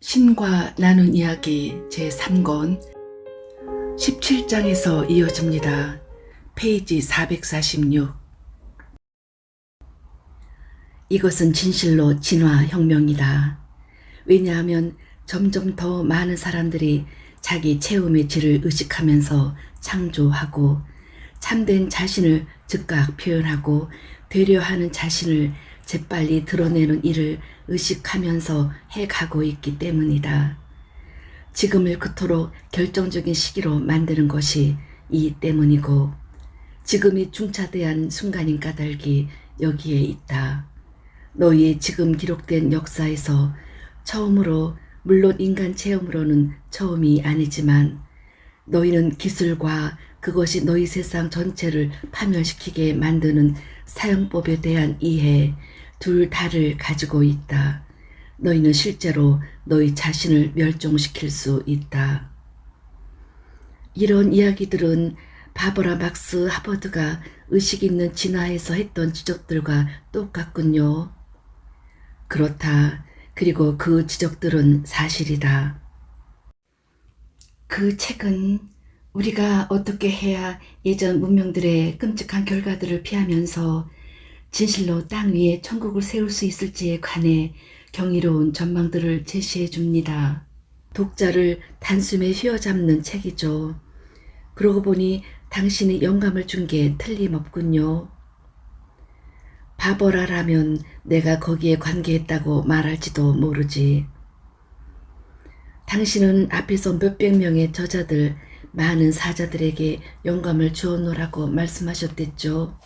신과 나눈 이야기 제3권 17장에서 이어집니다. 페이지 446. 이것은 진실로 진화혁명이다. 왜냐하면 점점 더 많은 사람들이 자기 체험의 질을 의식하면서 창조하고 참된 자신을 즉각 표현하고 되려하는 자신을 재빨리 드러내는 일을 의식하면서 해가고 있기 때문이다. 지금을 그토록 결정적인 시기로 만드는 것이 이 때문이고 지금이 중차대한 순간인 까닭이 여기에 있다. 너희의 지금 기록된 역사에서 처음으로, 물론 인간 체험으로는 처음이 아니지만 너희는 기술과 그것이 너희 세상 전체를 파멸시키게 만드는 사용법에 대한 이해 둘 다를 가지고 있다. 너희는 실제로 너희 자신을 멸종시킬 수 있다. 이런 이야기들은 바버라 막스 하버드가 의식 있는 진화에서 했던 지적들과 똑같군요. 그렇다. 그리고 그 지적들은 사실이다. 그 책은 우리가 어떻게 해야 예전 문명들의 끔찍한 결과들을 피하면서 진실로 땅 위에 천국을 세울 수 있을지에 관해 경이로운 전망들을 제시해 줍니다. 독자를 단숨에 휘어잡는 책이죠. 그러고 보니 당신이 영감을 준 게 틀림없군요. 바버라라면 내가 거기에 관계했다고 말할지도 모르지. 당신은 앞에서 몇백 명의 저자들, 많은 사자들에게 영감을 주었노라고 말씀하셨댔죠.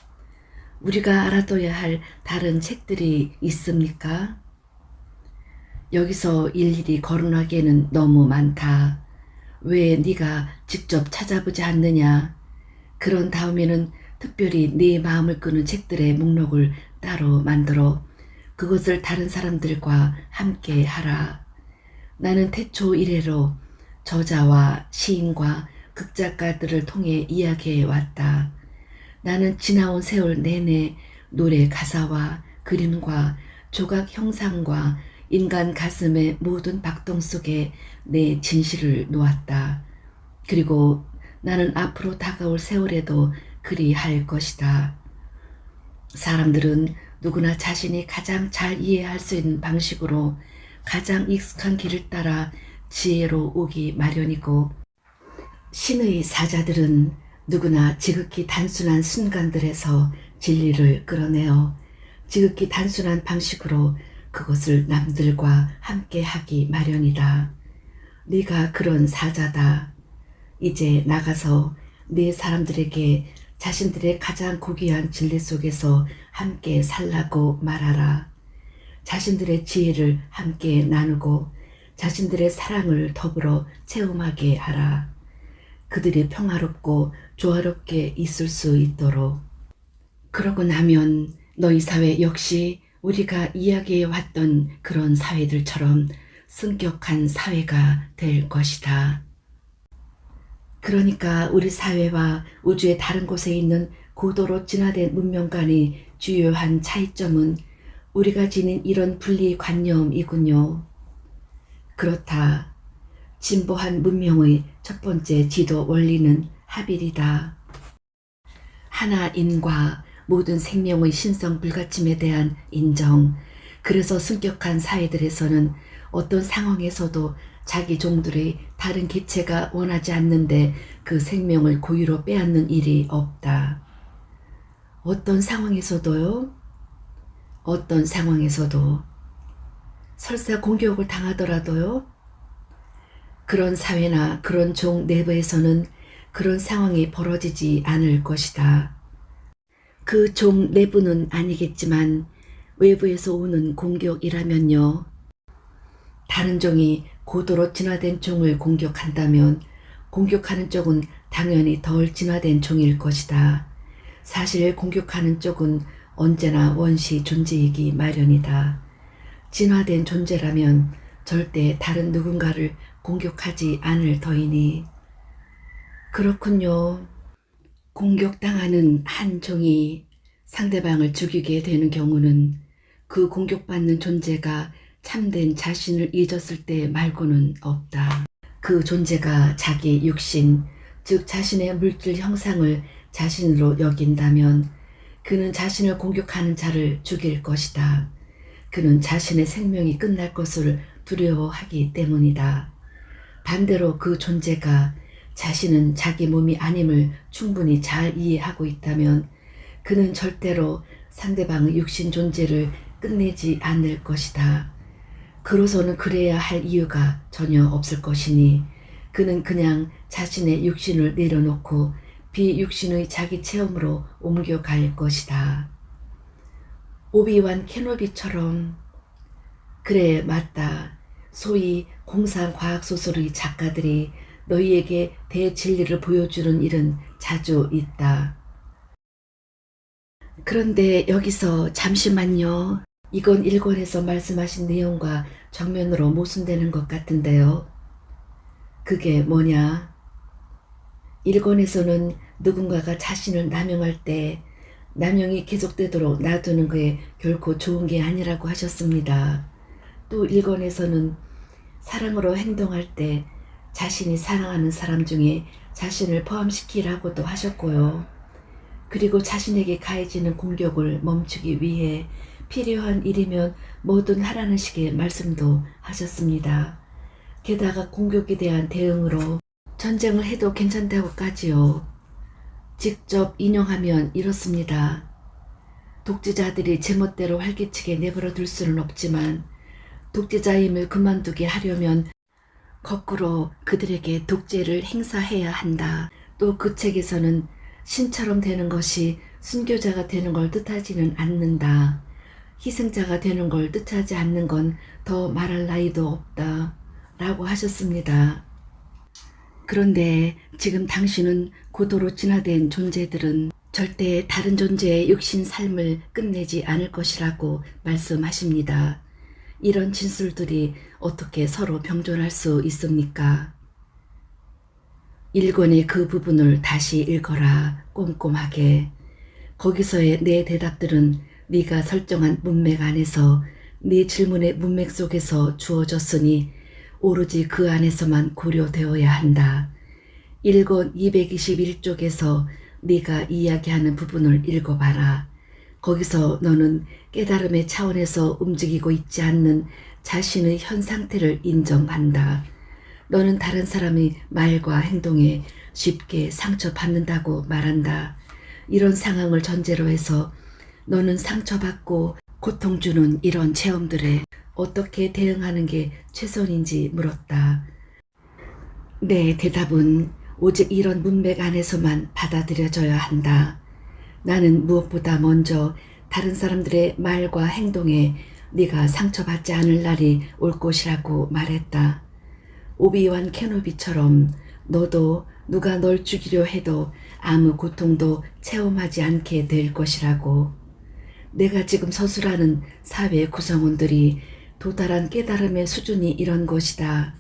우리가 알아둬야 할 다른 책들이 있습니까? 여기서 일일이 거론하기에는 너무 많다. 왜 네가 직접 찾아보지 않느냐? 그런 다음에는 특별히 네 마음을 끄는 책들의 목록을 따로 만들어 그것을 다른 사람들과 함께 하라. 나는 태초 이래로 저자와 시인과 극작가들을 통해 이야기해 왔다. 나는 지나온 세월 내내 노래 가사와 그림과 조각 형상과 인간 가슴의 모든 박동 속에 내 진실을 놓았다. 그리고 나는 앞으로 다가올 세월에도 그리 할 것이다. 사람들은 누구나 자신이 가장 잘 이해할 수 있는 방식으로 가장 익숙한 길을 따라 지혜로 오기 마련이고 신의 사자들은 누구나 지극히 단순한 순간들에서 진리를 끌어내어 지극히 단순한 방식으로 그것을 남들과 함께 하기 마련이다. 네가 그런 사자다. 이제 나가서 네 사람들에게 자신들의 가장 고귀한 진리 속에서 함께 살라고 말하라. 자신들의 지혜를 함께 나누고 자신들의 사랑을 더불어 체험하게 하라. 그들이 평화롭고 조화롭게 있을 수 있도록. 그러고 나면 너희 사회 역시 우리가 이야기해왔던 그런 사회들처럼 승격한 사회가 될 것이다. 그러니까 우리 사회와 우주의 다른 곳에 있는 고도로 진화된 문명 간의 주요한 차이점은 우리가 지닌 이런 분리관념이군요. 그렇다. 진보한 문명의 첫 번째 지도 원리는 합일이다. 하나인과 모든 생명의 신성 불가침에 대한 인정. 그래서 승격한 사회들에서는 어떤 상황에서도 자기 종들의 다른 개체가 원하지 않는데 그 생명을 고의로 빼앗는 일이 없다. 어떤 상황에서도요? 어떤 상황에서도. 설사 공격을 당하더라도요? 그런 사회나 그런 종 내부에서는 그런 상황이 벌어지지 않을 것이다. 그 종 내부는 아니겠지만 외부에서 오는 공격이라면요. 다른 종이 고도로 진화된 종을 공격한다면 공격하는 쪽은 당연히 덜 진화된 종일 것이다. 사실 공격하는 쪽은 언제나 원시 존재이기 마련이다. 진화된 존재라면 절대 다른 누군가를 공격하지 않을 터이니. 그렇군요. 공격당하는 한 종이 상대방을 죽이게 되는 경우는 그 공격받는 존재가 참된 자신을 잊었을 때 말고는 없다. 그 존재가 자기 육신, 즉 자신의 물질 형상을 자신으로 여긴다면 그는 자신을 공격하는 자를 죽일 것이다. 그는 자신의 생명이 끝날 것을 두려워하기 때문이다. 반대로 그 존재가 자신은 자기 몸이 아님을 충분히 잘 이해하고 있다면 그는 절대로 상대방의 육신 존재를 끝내지 않을 것이다. 그로서는 그래야 할 이유가 전혀 없을 것이니 그는 그냥 자신의 육신을 내려놓고 비육신의 자기 체험으로 옮겨갈 것이다. 오비완 케노비처럼. 그래, 맞다. 소위 공상과학소설의 작가들이 너희에게 대진리를 보여주는 일은 자주 있다. 그런데 여기서 잠시만요. 이건 1권에서 말씀하신 내용과 정면으로 모순되는 것 같은데요. 그게 뭐냐? 1권에서는 누군가가 자신을 남용할 때 남용이 계속되도록 놔두는 게 결코 좋은 게 아니라고 하셨습니다. 또 1권에서는 사랑으로 행동할 때 자신이 사랑하는 사람 중에 자신을 포함시키라고도 하셨고요. 그리고 자신에게 가해지는 공격을 멈추기 위해 필요한 일이면 뭐든 하라는 식의 말씀도 하셨습니다. 게다가 공격에 대한 대응으로 전쟁을 해도 괜찮다고까지요. 직접 인용하면 이렇습니다. 독재자들이 제멋대로 활개치게 내버려 둘 수는 없지만 독재자임을 그만두게 하려면 거꾸로 그들에게 독재를 행사해야 한다. 또 그 책에서는 신처럼 되는 것이 순교자가 되는 걸 뜻하지는 않는다. 희생자가 되는 걸 뜻하지 않는 건 더 말할 나위도 없다. 라고 하셨습니다. 그런데 지금 당신은 고도로 진화된 존재들은 절대 다른 존재의 육신 삶을 끝내지 않을 것이라고 말씀하십니다. 이런 진술들이 어떻게 서로 병존할 수 있습니까? 1권의 그 부분을 다시 읽어라. 꼼꼼하게. 거기서의 내 대답들은 네가 설정한 문맥 안에서 네 질문의 문맥 속에서 주어졌으니 오로지 그 안에서만 고려되어야 한다. 1권 221쪽에서 네가 이야기하는 부분을 읽어봐라. 거기서 너는 깨달음의 차원에서 움직이고 있지 않는 자신의 현 상태를 인정한다. 너는 다른 사람의 말과 행동에 쉽게 상처받는다고 말한다. 이런 상황을 전제로 해서 너는 상처받고 고통 주는 이런 체험들에 어떻게 대응하는 게 최선인지 물었다. 내 대답은 오직 이런 문맥 안에서만 받아들여져야 한다. 나는 무엇보다 먼저 다른 사람들의 말과 행동에 네가 상처받지 않을 날이 올 것이라고 말했다. 오비완 케노비처럼 너도 누가 널 죽이려 해도 아무 고통도 체험하지 않게 될 것이라고. 내가 지금 서술하는 사회 구성원들이 도달한 깨달음의 수준이 이런 것이다.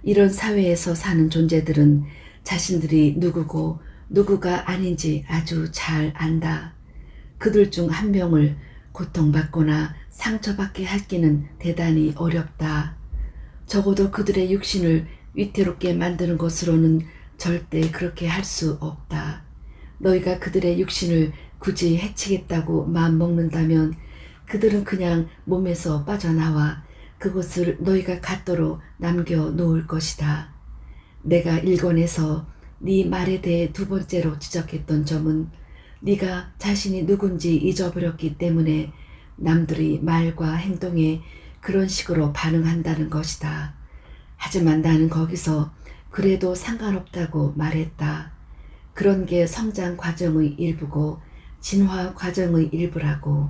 이런 사회에서 사는 존재들은 자신들이 누구고 누구가 아닌지 아주 잘 안다. 그들 중 한 명을 고통받거나 상처받게 하기는 대단히 어렵다. 적어도 그들의 육신을 위태롭게 만드는 것으로는 절대 그렇게 할 수 없다. 너희가 그들의 육신을 굳이 해치겠다고 마음먹는다면 그들은 그냥 몸에서 빠져나와 그것을 너희가 갖도록 남겨놓을 것이다. 내가 1권에서 네 말에 대해 두 번째로 지적했던 점은 네가 자신이 누군지 잊어버렸기 때문에 남들의 말과 행동에 그런 식으로 반응한다는 것이다. 하지만 나는 거기서 그래도 상관없다고 말했다. 그런 게 성장 과정의 일부고 진화 과정의 일부라고.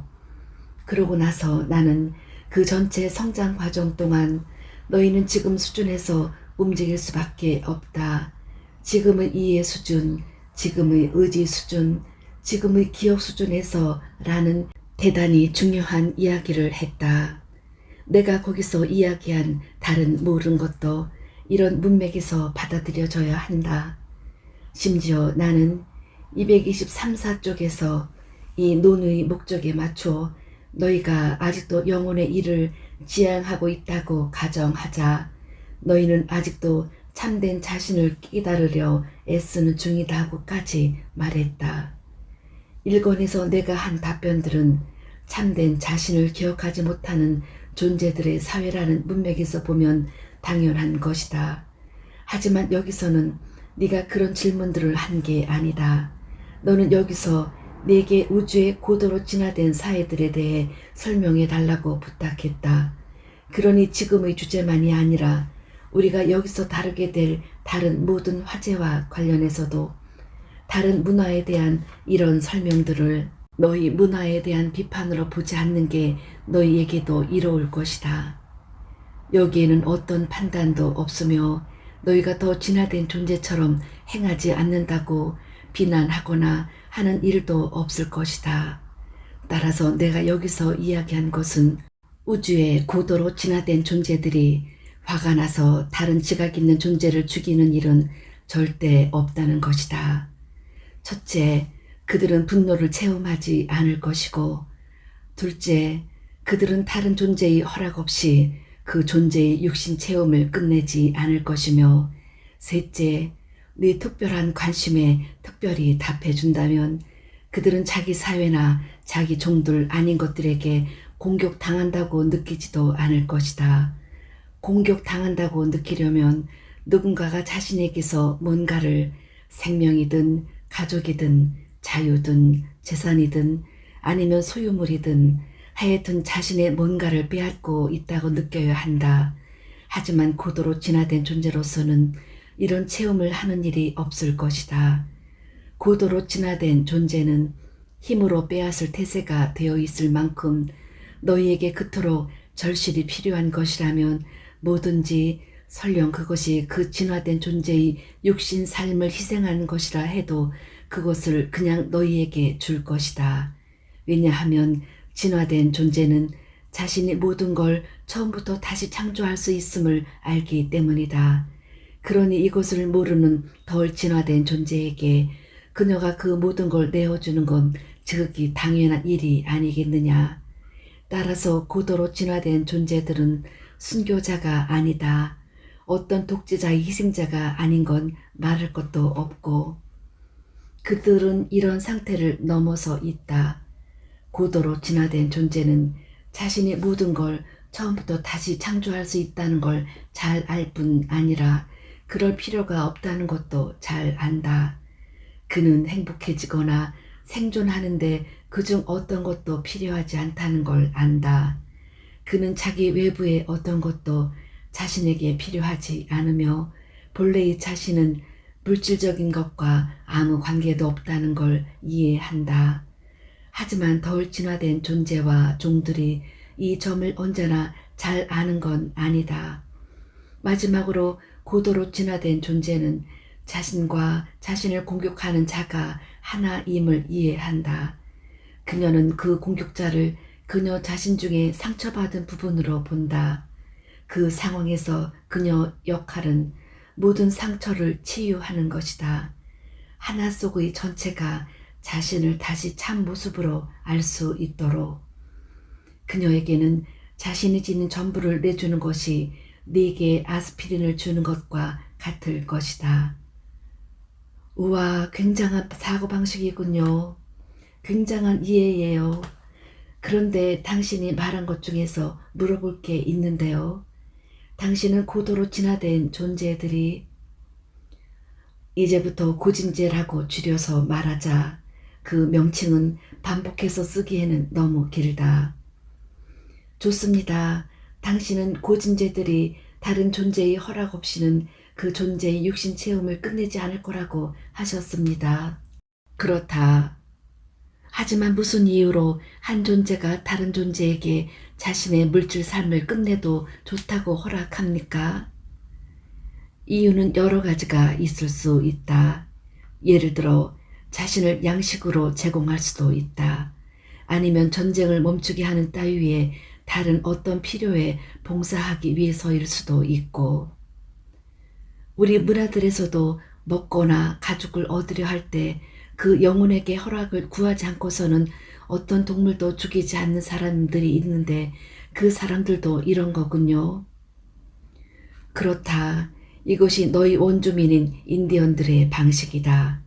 그러고 나서 나는 그 전체 성장 과정 동안 너희는 지금 수준에서 움직일 수밖에 없다. 지금의 이해 수준, 지금의 의지 수준, 지금의 기억 수준에서 라는 대단히 중요한 이야기를 했다. 내가 거기서 이야기한 다른 모든 것도 이런 문맥에서 받아들여져야 한다. 심지어 나는 223사 쪽에서 이 논의 목적에 맞춰 너희가 아직도 영혼의 일을 지향하고 있다고 가정하자. 너희는 아직도 참된 자신을 깨달으려 애쓰는 중이다고까지 말했다. 일권에서 내가 한 답변들은 참된 자신을 기억하지 못하는 존재들의 사회라는 문맥에서 보면 당연한 것이다. 하지만 여기서는 네가 그런 질문들을 한 게 아니다. 너는 여기서 내게 우주의 고도로 진화된 사회들에 대해 설명해 달라고 부탁했다. 그러니 지금의 주제만이 아니라 우리가 여기서 다루게 될 다른 모든 화제와 관련해서도 다른 문화에 대한 이런 설명들을 너희 문화에 대한 비판으로 보지 않는 게 너희에게도 이로울 것이다. 여기에는 어떤 판단도 없으며 너희가 더 진화된 존재처럼 행하지 않는다고 비난하거나 하는 일도 없을 것이다. 따라서 내가 여기서 이야기한 것은 우주의 고도로 진화된 존재들이 화가 나서 다른 지각 있는 존재를 죽이는 일은 절대 없다는 것이다. 첫째, 그들은 분노를 체험하지 않을 것이고, 둘째, 그들은 다른 존재의 허락 없이 그 존재의 육신 체험을 끝내지 않을 것이며, 셋째, 네 특별한 관심에 특별히 답해준다면 그들은 자기 사회나 자기 종들 아닌 것들에게 공격당한다고 느끼지도 않을 것이다. 공격당한다고 느끼려면 누군가가 자신에게서 뭔가를 생명이든 가족이든 자유든 재산이든 아니면 소유물이든 하여튼 자신의 뭔가를 빼앗고 있다고 느껴야 한다. 하지만 고도로 진화된 존재로서는 이런 체험을 하는 일이 없을 것이다. 고도로 진화된 존재는 힘으로 빼앗을 태세가 되어 있을 만큼 너희에게 그토록 절실히 필요한 것이라면 뭐든지 설령 그것이 그 진화된 존재의 육신 삶을 희생하는 것이라 해도 그것을 그냥 너희에게 줄 것이다. 왜냐하면 진화된 존재는 자신이 모든 걸 처음부터 다시 창조할 수 있음을 알기 때문이다. 그러니 이것을 모르는 덜 진화된 존재에게 그녀가 그 모든 걸 내어주는 건 지극히 당연한 일이 아니겠느냐. 따라서 고도로 진화된 존재들은 순교자가 아니다. 어떤 독재자의 희생자가 아닌 건 말할 것도 없고 그들은 이런 상태를 넘어서 있다. 고도로 진화된 존재는 자신이 모든 걸 처음부터 다시 창조할 수 있다는 걸 잘 알 뿐 아니라 그럴 필요가 없다는 것도 잘 안다. 그는 행복해지거나 생존하는데 그중 어떤 것도 필요하지 않다는 걸 안다. 그는 자기 외부의 어떤 것도 자신에게 필요하지 않으며 본래의 자신은 물질적인 것과 아무 관계도 없다는 걸 이해한다. 하지만 덜 진화된 존재와 종들이 이 점을 언제나 잘 아는 건 아니다. 마지막으로 고도로 진화된 존재는 자신과 자신을 공격하는 자가 하나임을 이해한다. 그녀는 그 공격자를 그녀 자신 중에 상처받은 부분으로 본다. 그 상황에서 그녀 역할은 모든 상처를 치유하는 것이다. 하나 속의 전체가 자신을 다시 참 모습으로 알 수 있도록. 그녀에게는 자신이 지닌 전부를 내주는 것이 네게 아스피린을 주는 것과 같을 것이다. 우와, 굉장한 사고방식이군요. 굉장한 이해예요. 그런데 당신이 말한 것 중에서 물어볼 게 있는데요. 당신은 고도로 진화된 존재들이 이제부터 고진제라고 줄여서 말하자. 그 명칭은 반복해서 쓰기에는 너무 길다. 좋습니다. 당신은 고진제들이 다른 존재의 허락 없이는 그 존재의 육신 체험을 끝내지 않을 거라고 하셨습니다. 그렇다. 하지만 무슨 이유로 한 존재가 다른 존재에게 자신의 물질 삶을 끝내도 좋다고 허락합니까? 이유는 여러 가지가 있을 수 있다. 예를 들어 자신을 양식으로 제공할 수도 있다. 아니면 전쟁을 멈추게 하는 따위의 다른 어떤 필요에 봉사하기 위해서일 수도 있고, 우리 문화들에서도 먹거나 가죽을 얻으려 할 때 그 영혼에게 허락을 구하지 않고서는 어떤 동물도 죽이지 않는 사람들이 있는데 그 사람들도 이런 거군요. 그렇다. 이것이 너희 원주민인 인디언들의 방식이다.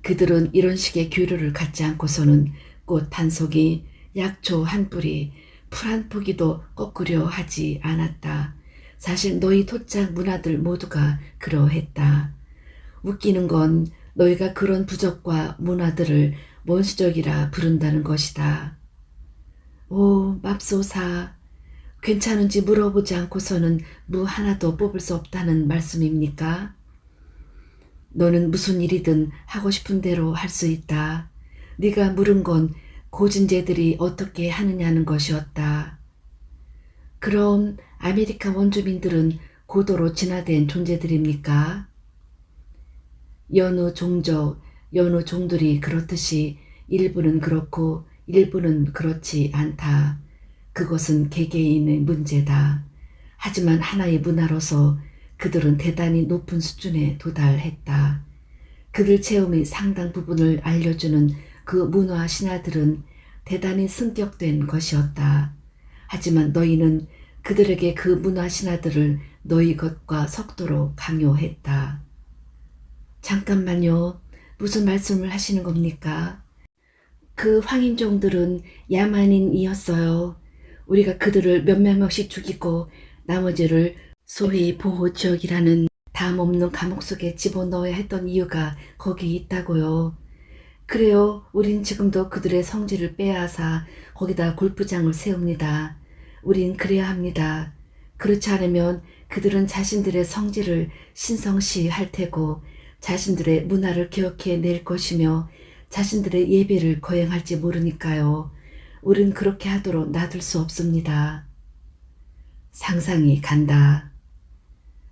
그들은 이런 식의 교류를 갖지 않고서는 꽃 한 속이, 약초 한 뿌리, 풀 한 포기도 꺾으려 하지 않았다. 사실 너희 토착 문화들 모두가 그러했다. 웃기는 건 너희가 그런 부적과 문화들을 원시적이라 부른다는 것이다. 오, 맙소사. 괜찮은지 물어보지 않고서는 무 하나도 뽑을 수 없다는 말씀입니까? 너는 무슨 일이든 하고 싶은 대로 할 수 있다. 네가 물은 건 고진제들이 어떻게 하느냐는 것이었다. 그럼 아메리카 원주민들은 고도로 진화된 존재들입니까? 여느 종족, 여느 종들이 그렇듯이 일부는 그렇고 일부는 그렇지 않다. 그것은 개개인의 문제다. 하지만 하나의 문화로서 그들은 대단히 높은 수준에 도달했다. 그들 체험의 상당 부분을 알려주는 그 문화 신화들은 대단히 승격된 것이었다. 하지만 너희는 그들에게 그 문화 신화들을 너희 것과 속도로 강요했다. 잠깐만요. 무슨 말씀을 하시는 겁니까? 그 황인종들은 야만인이었어요. 우리가 그들을 몇몇 명씩 죽이고 나머지를 소위 보호지역이라는 담 없는 감옥 속에 집어넣어야 했던 이유가 거기 있다고요. 그래요. 우린 지금도 그들의 성질을 빼앗아 거기다 골프장을 세웁니다. 우린 그래야 합니다. 그렇지 않으면 그들은 자신들의 성질을 신성시할 테고 자신들의 문화를 기억해 낼 것이며 자신들의 예배를 거행할지 모르니까요. 우린 그렇게 하도록 놔둘 수 없습니다. 상상이 간다.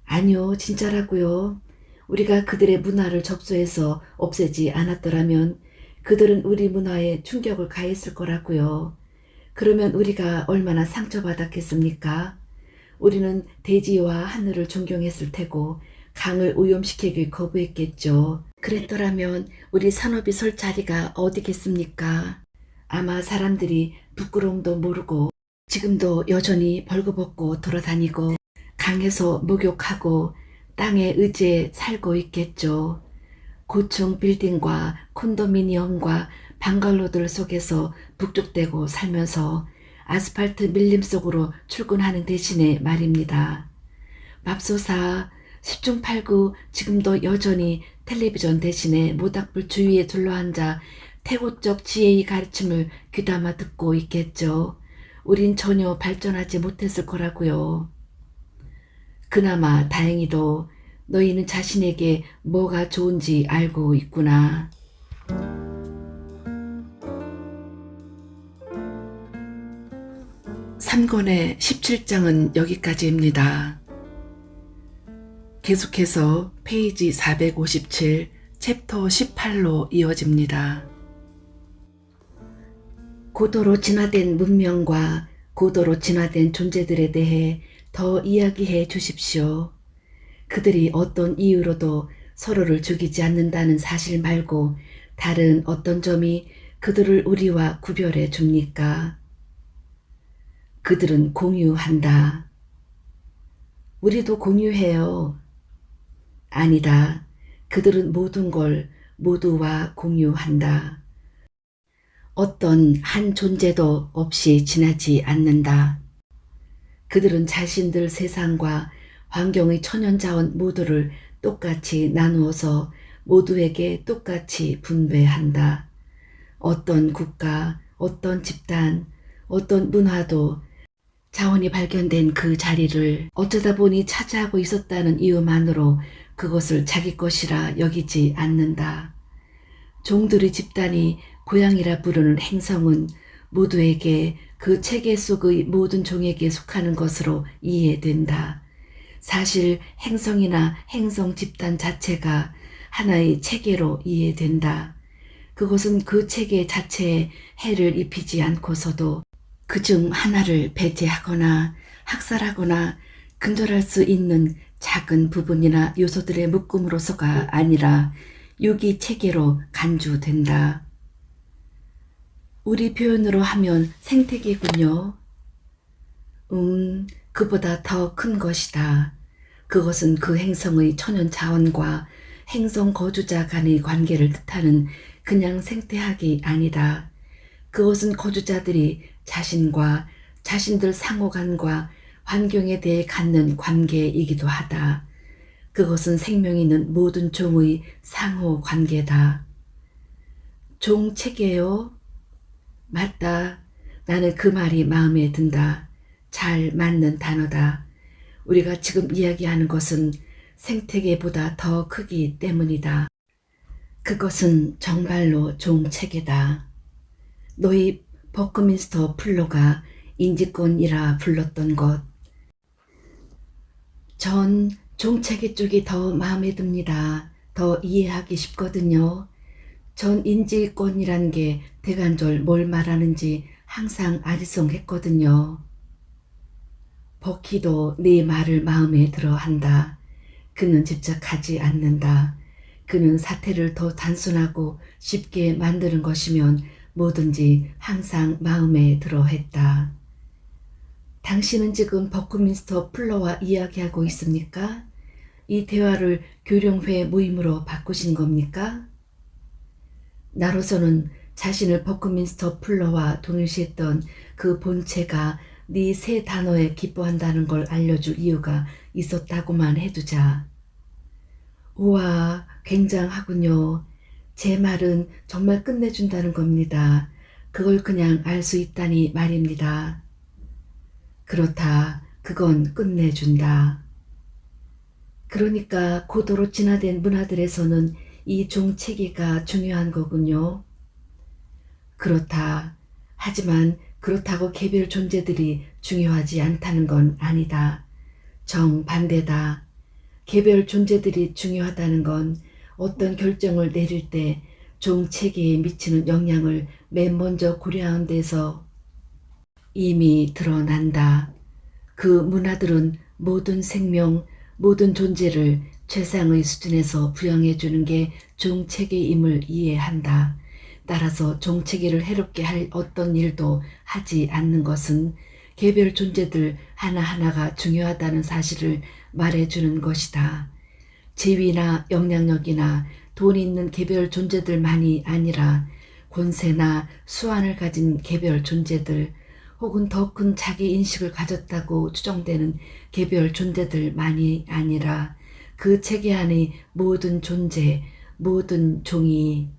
아니요, 진짜라고요. 우리가 그들의 문화를 접수해서 없애지 않았더라면 그들은 우리 문화에 충격을 가했을 거라고요. 그러면 우리가 얼마나 상처받았겠습니까? 우리는 대지와 하늘을 존경했을 테고 강을 오염시키길 거부했겠죠. 그랬더라면 우리 산업이 설 자리가 어디겠습니까? 아마 사람들이 부끄러움도 모르고 지금도 여전히 벌거벗고 돌아다니고 강에서 목욕하고 땅에 의지해 살고 있겠죠. 고층 빌딩과 콘도미니엄과 방갈로들 속에서 북적대고 살면서 아스팔트 밀림 속으로 출근하는 대신에 말입니다. 맙소사 10중 8구 지금도 여전히 텔레비전 대신에 모닥불 주위에 둘러앉아 태고적 지혜의 가르침을 귀담아 듣고 있겠죠. 우린 전혀 발전하지 못했을 거라고요. 그나마 다행히도 너희는 자신에게 뭐가 좋은지 알고 있구나. 3권의 17장은 여기까지입니다. 계속해서 페이지 457 챕터 18로 이어집니다. 고도로 진화된 문명과 고도로 진화된 존재들에 대해 더 이야기해 주십시오. 그들이 어떤 이유로도 서로를 죽이지 않는다는 사실 말고 다른 어떤 점이 그들을 우리와 구별해 줍니까? 그들은 공유한다. 우리도 공유해요. 아니다. 그들은 모든 걸 모두와 공유한다. 어떤 한 존재도 없이 지나지 않는다. 그들은 자신들 세상과 환경의 천연자원 모두를 똑같이 나누어서 모두에게 똑같이 분배한다. 어떤 국가, 어떤 집단, 어떤 문화도 자원이 발견된 그 자리를 어쩌다 보니 차지하고 있었다는 이유만으로 그것을 자기 것이라 여기지 않는다. 종들의 집단이 고향이라 부르는 행성은 모두에게 그 체계 속의 모든 종에게 속하는 것으로 이해된다. 사실 행성이나 행성 집단 자체가 하나의 체계로 이해된다. 그것은 그 체계 자체에 해를 입히지 않고서도 그중 하나를 배제하거나 학살하거나 근절할 수 있는 작은 부분이나 요소들의 묶음으로서가 아니라 유기 체계로 간주된다. 우리 표현으로 하면 생태계군요. 그보다 더 큰 것이다. 그것은 그 행성의 천연 자원과 행성 거주자 간의 관계를 뜻하는 그냥 생태학이 아니다. 그것은 거주자들이 자신과 자신들 상호간과 환경에 대해 갖는 관계이기도 하다. 그것은 생명 있는 모든 종의 상호 관계다. 종체계요? 맞다. 나는 그 말이 마음에 든다. 잘 맞는 단어다. 우리가 지금 이야기하는 것은 생태계보다 더 크기 때문이다. 그것은 정말로 종체계다. 너희 버크민스터 플로가 인지권이라 불렀던 것. 전 종체계 쪽이 더 마음에 듭니다. 더 이해하기 쉽거든요. 전 인지권이란 게 대간절 뭘 말하는지 항상 아리송했거든요. 버키도 네 말을 마음에 들어 한다. 그는 집착하지 않는다. 그는 사태를 더 단순하고 쉽게 만드는 것이면 뭐든지 항상 마음에 들어 했다. 당신은 지금 버크민스터 플러와 이야기하고 있습니까? 이 대화를 교령회 모임으로 바꾸신 겁니까? 나로서는 자신을 버크민스터 플러와 동일시했던 그 본체가 네 세 단어에 기뻐한다는 걸 알려줄 이유가 있었다고만 해두자. 우와, 굉장하군요. 제 말은 정말 끝내준다는 겁니다. 그걸 그냥 알 수 있다니 말입니다. 그렇다. 그건 끝내준다. 그러니까 고도로 진화된 문화들에서는 이 종체계가 중요한 거군요. 그렇다. 하지만 그렇다고 개별 존재들이 중요하지 않다는 건 아니다. 정반대다. 개별 존재들이 중요하다는 건 어떤 결정을 내릴 때 종체계에 미치는 영향을 맨 먼저 고려하는 데서 이미 드러난다. 그 문화들은 모든 생명, 모든 존재를 최상의 수준에서 부양해 주는 게 종체계임을 이해한다. 따라서 종체계를 해롭게 할 어떤 일도 하지 않는 것은 개별 존재들 하나하나가 중요하다는 사실을 말해주는 것이다. 지위나 영향력이나 돈 있는 개별 존재들만이 아니라 권세나 수완을 가진 개별 존재들 혹은 더 큰 자기 인식을 가졌다고 추정되는 개별 존재들만이 아니라 그 체계 안의 모든 존재, 모든 종이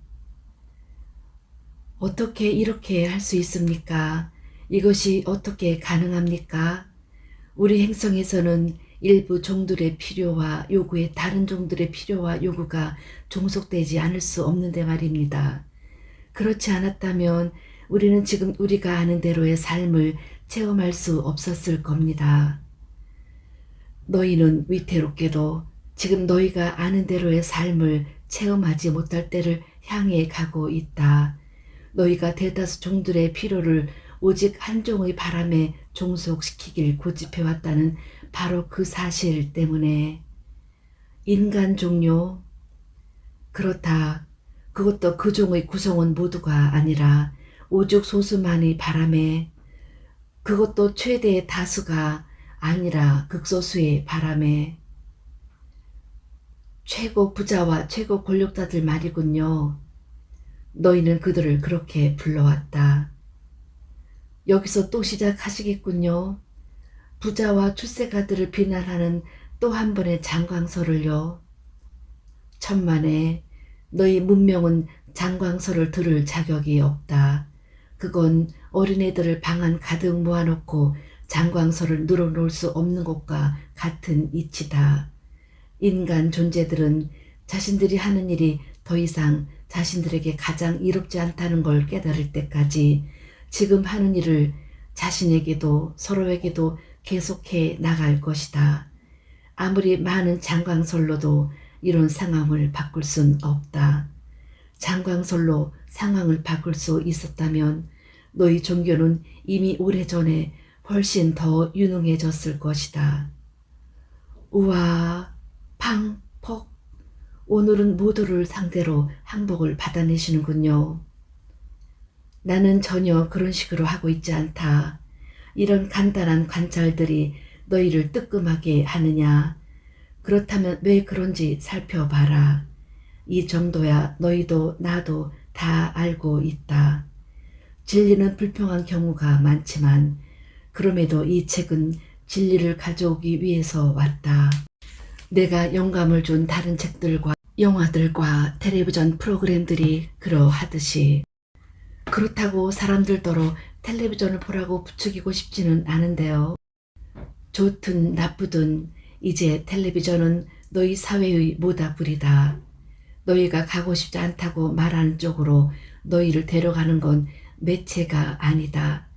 어떻게 이렇게 할 수 있습니까? 이것이 어떻게 가능합니까? 우리 행성에서는 일부 종들의 필요와 요구에 다른 종들의 필요와 요구가 종속되지 않을 수 없는데 말입니다. 그렇지 않았다면 우리는 지금 우리가 아는 대로의 삶을 체험할 수 없었을 겁니다. 너희는 위태롭게도 지금 너희가 아는 대로의 삶을 체험하지 못할 때를 향해 가고 있다. 너희가 대다수 종들의 필요를 오직 한 종의 바람에 종속시키길 고집해왔다는 바로 그 사실 때문에. 인간 종요? 그렇다. 그것도 그 종의 구성원 모두가 아니라 오죽 소수만의 바람에, 그것도 최대의 다수가 아니라 극소수의 바람에. 최고 부자와 최고 권력자들 말이군요. 너희는 그들을 그렇게 불러왔다. 여기서 또 시작하시겠군요. 부자와 출세가들을 비난하는 또 한 번의 장광설을요. 천만에 너희 문명은 장광설을 들을 자격이 없다. 그건 어린애들을 방 안 가득 모아놓고 장광설을 늘어놓을 수 없는 것과 같은 이치다. 인간 존재들은 자신들이 하는 일이 더 이상 자신들에게 가장 이롭지 않다는 걸 깨달을 때까지 지금 하는 일을 자신에게도 서로에게도 계속해 나갈 것이다. 아무리 많은 장광설로도 이런 상황을 바꿀 순 없다. 장광설로 상황을 바꿀 수 있었다면 너희 종교는 이미 오래전에 훨씬 더 유능해졌을 것이다. 우와, 팡, 퍽. 오늘은 모두를 상대로 항복을 받아내시는군요. 나는 전혀 그런 식으로 하고 있지 않다. 이런 간단한 관찰들이 너희를 뜨끔하게 하느냐? 그렇다면 왜 그런지 살펴봐라. 이 정도야 너희도 나도 다 알고 있다. 진리는 불평한 경우가 많지만 그럼에도 이 책은 진리를 가져오기 위해서 왔다. 내가 영감을 준 다른 책들과 영화들과 텔레비전 프로그램들이 그러하듯이. 그렇다고 사람들더러 텔레비전을 보라고 부추기고 싶지는 않은데요. 좋든 나쁘든 이제 텔레비전은 너희 사회의 모닥불이다. 너희가 가고 싶지 않다고 말하는 쪽으로 너희를 데려가는 건 매체가 아니다.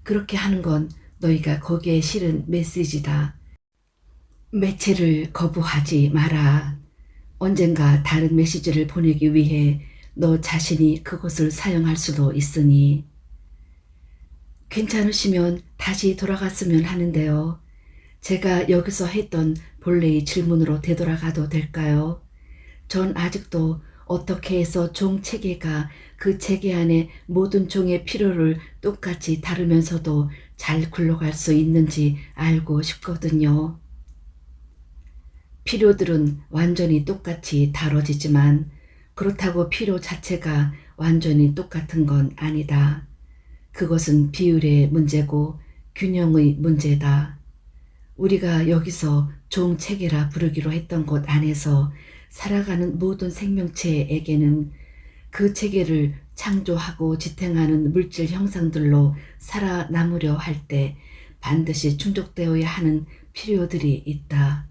그렇게 하는 건 너희가 거기에 실은 메시지다. 매체를 거부하지 마라. 언젠가 다른 메시지를 보내기 위해 너 자신이 그것을 사용할 수도 있으니. 괜찮으시면 다시 돌아갔으면 하는데요. 제가 여기서 했던 본래의 질문으로 되돌아가도 될까요? 전 아직도 어떻게 해서 종 체계가 그 체계 안에 모든 종의 필요를 똑같이 다루면서도 잘 굴러갈 수 있는지 알고 싶거든요. 필요들은 완전히 똑같이 다뤄지지만 그렇다고 필요 자체가 완전히 똑같은 건 아니다. 그것은 비율의 문제고 균형의 문제다. 우리가 여기서 종체계라 부르기로 했던 곳 안에서 살아가는 모든 생명체에게는 그 체계를 창조하고 지탱하는 물질 형상들로 살아남으려 할 때 반드시 충족되어야 하는 필요들이 있다.